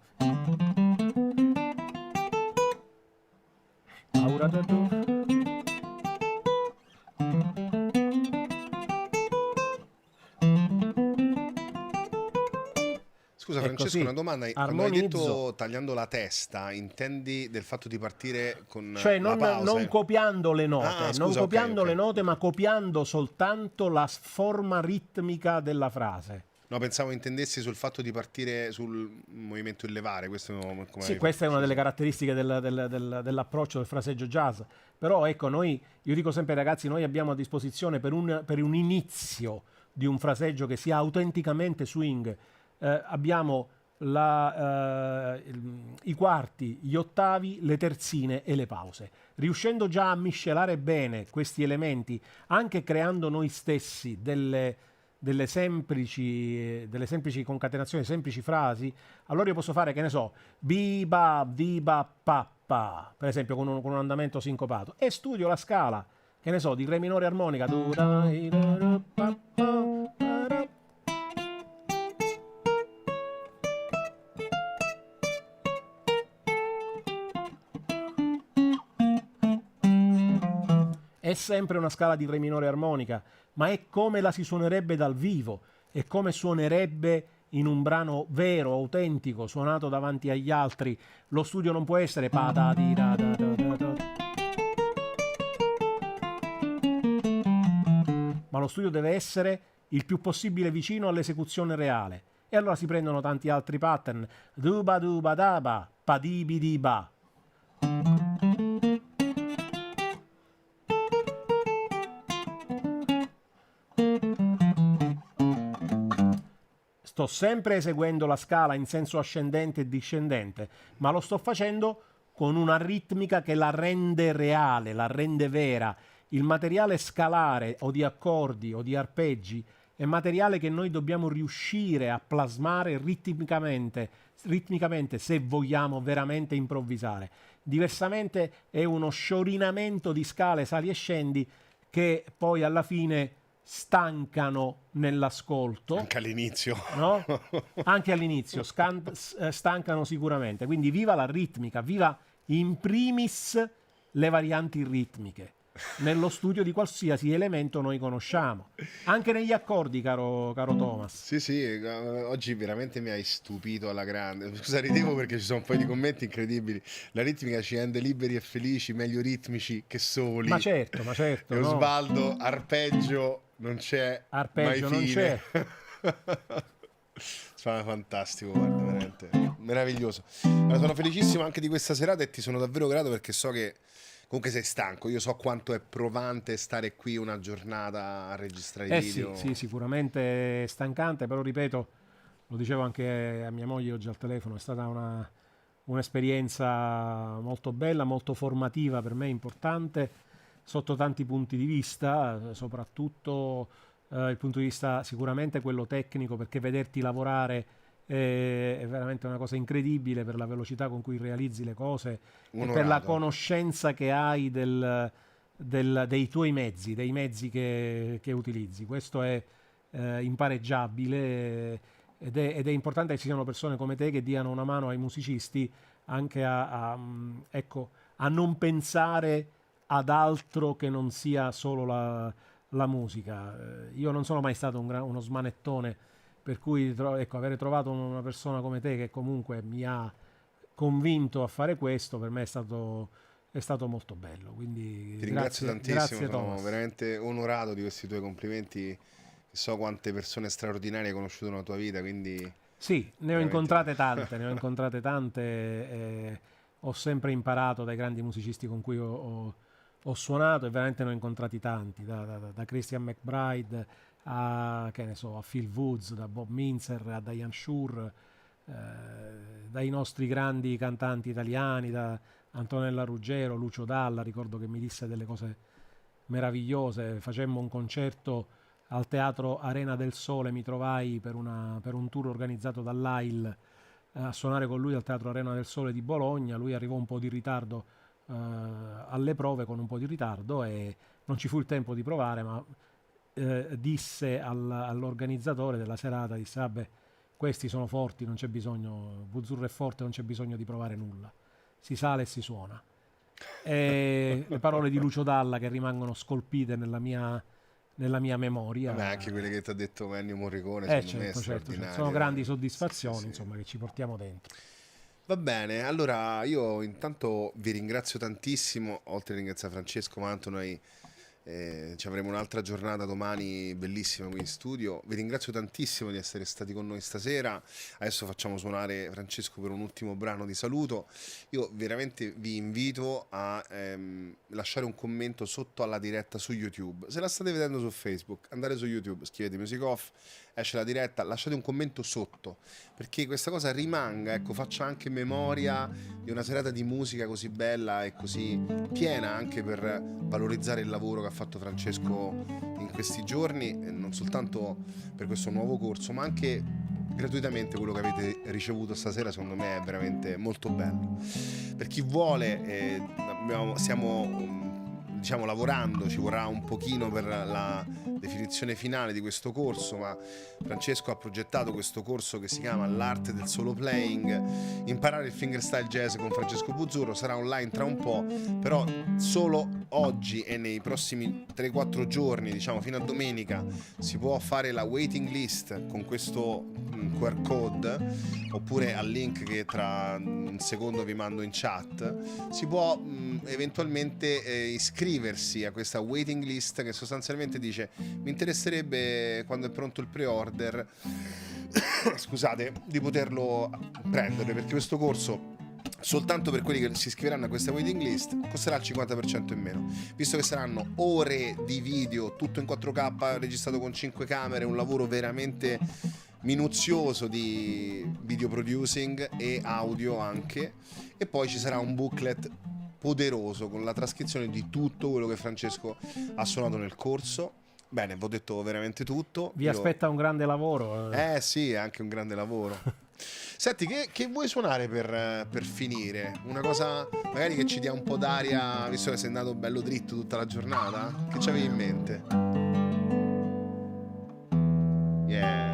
Scusa È Francesco, così, una domanda. Quando hai armonizzo. detto tagliando la testa, intendi del fatto di partire con Cioè la pausa? non copiando le note, Ah, non scusa, ok, copiando le ok. note, ma copiando soltanto la forma ritmica della frase. No, pensavo intendessi sul fatto di partire sul movimento in levare, questo come Sì, hai questa è una fatto, delle sì. caratteristiche dell'approccio del fraseggio jazz. Però ecco, io dico sempre ai ragazzi, noi abbiamo a disposizione per un inizio di un fraseggio che sia autenticamente swing, abbiamo i quarti, gli ottavi, le terzine e le pause. Riuscendo già a miscelare bene questi elementi, anche creando noi stessi delle semplici concatenazioni, semplici frasi, allora io posso fare, che ne so, biba, biba, pappa, per esempio con un andamento sincopato, e studio la scala, che ne so, di re minore armonica. È sempre una scala di re minore armonica, ma è come la si suonerebbe dal vivo, è come suonerebbe in un brano vero, autentico, suonato davanti agli altri. Lo studio non può essere ma lo studio deve essere il più possibile vicino all'esecuzione reale. E allora si prendono tanti altri pattern. Duba duba daba, padibidiba. Sto sempre eseguendo la scala in senso ascendente e discendente, ma lo sto facendo con una ritmica che la rende reale, la rende vera. Il materiale scalare o di accordi o di arpeggi è materiale che noi dobbiamo riuscire a plasmare ritmicamente se vogliamo veramente improvvisare. Diversamente è uno sciorinamento di scale, sali e scendi, che poi alla fine stancano nell'ascolto. Anche all'inizio. No? Anche all'inizio stancano sicuramente. Quindi viva la ritmica, viva in primis le varianti ritmiche nello studio di qualsiasi elemento noi conosciamo, anche negli accordi, caro Thomas. Sì, oggi veramente mi hai stupito alla grande. Scusa, ridevo perché ci sono un paio di commenti incredibili. La ritmica ci rende liberi e felici, meglio ritmici che soli. Ma certo, E no. Osvaldo, arpeggio non c'è Arpeggio mai non fine. c'è. Fantastico, guarda, veramente meraviglioso. Allora, sono felicissimo anche di questa serata e ti sono davvero grato perché so che comunque sei stanco. Io so quanto è provante stare qui una giornata a registrare i video. Sì, sicuramente è stancante, però ripeto, lo dicevo anche a mia moglie oggi al telefono, è stata un'esperienza molto bella, molto formativa per me, importante, sotto tanti punti di vista, soprattutto il punto di vista sicuramente quello tecnico, perché vederti lavorare è veramente una cosa incredibile per la velocità con cui realizzi le cose e per la conoscenza che hai dei tuoi mezzi, dei mezzi che utilizzi. Questo è impareggiabile ed è importante che ci siano persone come te che diano una mano ai musicisti anche a non pensare ad altro che non sia solo la musica. Io non sono mai stato uno smanettone, per cui avere trovato una persona come te che comunque mi ha convinto a fare questo, per me è stato molto bello. Quindi ti ringrazio tantissimo, grazie, sono Thomas. veramente onorato di questi tuoi complimenti. So quante persone straordinarie hai conosciuto nella tua vita, quindi sì, ne ho incontrate tante, ho sempre imparato dai grandi musicisti con cui ho suonato e veramente ne ho incontrati tanti, da Christian McBride a Phil Woods, da Bob Mintzer a Diane Shure, dai nostri grandi cantanti italiani, da Antonella Ruggero, Lucio Dalla. Ricordo che mi disse delle cose meravigliose. Facemmo un concerto al Teatro Arena del Sole, mi trovai per un tour organizzato dall'AIL a suonare con lui al Teatro Arena del Sole di Bologna. Lui arrivò un po' di ritardo alle prove, con un po' di ritardo, e non ci fu il tempo di provare, ma disse all'organizzatore della serata, disse: vabbè, questi sono forti, non c'è bisogno, Buzzurro è forte, non c'è bisogno di provare nulla, si sale e si suona. E le parole di Lucio Dalla che rimangono scolpite nella mia memoria. Vabbè, anche quelle che ti ha detto Ennio Morricone, secondo me certo. Sono grandi soddisfazioni, insomma, che ci portiamo dentro. Va bene, allora io intanto vi ringrazio tantissimo, oltre a ringraziare Francesco Manto, noi ci avremo un'altra giornata domani bellissima qui in studio. Vi ringrazio tantissimo di essere stati con noi stasera. Adesso facciamo suonare Francesco per un ultimo brano di saluto. Io veramente vi invito a lasciare un commento sotto alla diretta su YouTube. Se la state vedendo su Facebook, andate su YouTube, scrivete Music Off, esce la diretta, lasciate un commento sotto, perché questa cosa rimanga, faccia anche memoria di una serata di musica così bella e così piena, anche per valorizzare il lavoro che ha fatto Francesco in questi giorni, e non soltanto per questo nuovo corso, ma anche gratuitamente quello che avete ricevuto stasera. Secondo me è veramente molto bello. Per chi vuole, stiamo lavorando, ci vorrà un pochino per la definizione finale di questo corso, ma Francesco ha progettato questo corso che si chiama L'arte del solo playing, imparare il fingerstyle jazz con Francesco Buzzurro. Sarà online tra un po', però solo oggi e nei prossimi 3-4 giorni, fino a domenica, si può fare la waiting list con questo QR code, oppure al link che tra un secondo vi mando in chat. Si può eventualmente iscrivere iscriversi a questa waiting list che sostanzialmente dice: mi interesserebbe, quando è pronto il pre-order, scusate, di poterlo prendere, perché questo corso, soltanto per quelli che si iscriveranno a questa waiting list, costerà il 50% in meno, visto che saranno ore di video, tutto in 4K, registrato con 5 camere, un lavoro veramente minuzioso di video producing e audio anche, e poi ci sarà un booklet poderoso con la trascrizione di tutto quello che Francesco ha suonato nel corso. Bene, vi ho detto veramente tutto. Vi aspetta un grande lavoro. Sì, è anche un grande lavoro. Senti, che vuoi suonare per finire? Una cosa magari che ci dia un po' d'aria, visto che sei andato bello dritto tutta la giornata? Che c'avevi in mente? Yeah.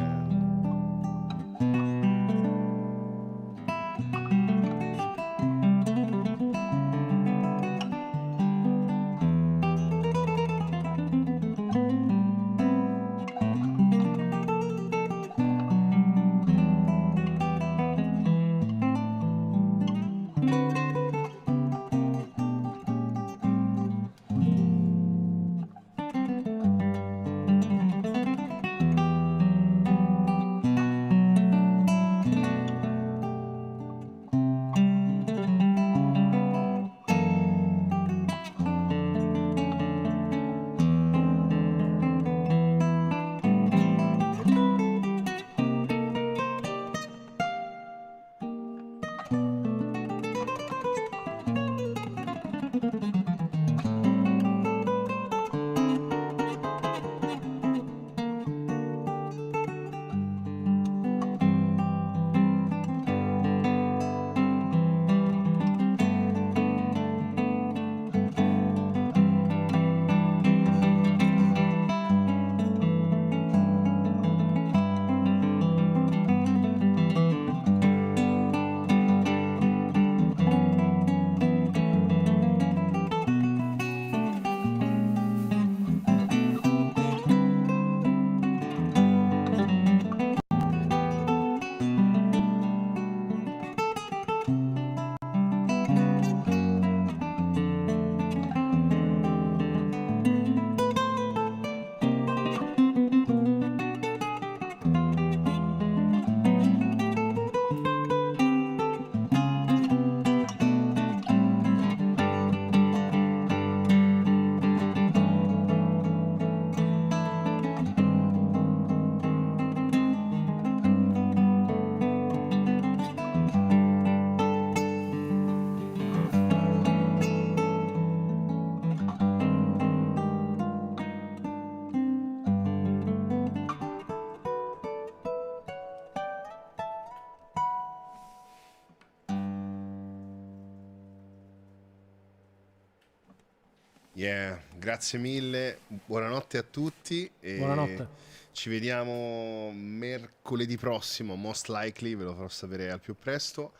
Yeah, grazie mille, buonanotte a tutti e Buonanotte. ci vediamo mercoledì prossimo, most likely, ve lo farò sapere al più presto,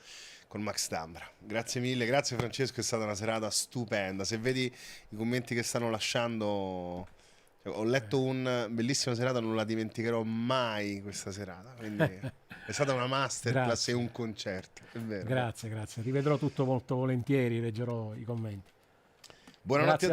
con Max Dambra. Grazie mille, grazie Francesco, è stata una serata stupenda. Se vedi i commenti che stanno lasciando, ho letto un bellissima serata, non la dimenticherò mai questa serata, quindi è stata una masterclass e un concerto, è vero. Grazie, rivedrò tutto molto volentieri, leggerò i commenti. Buonanotte Grazie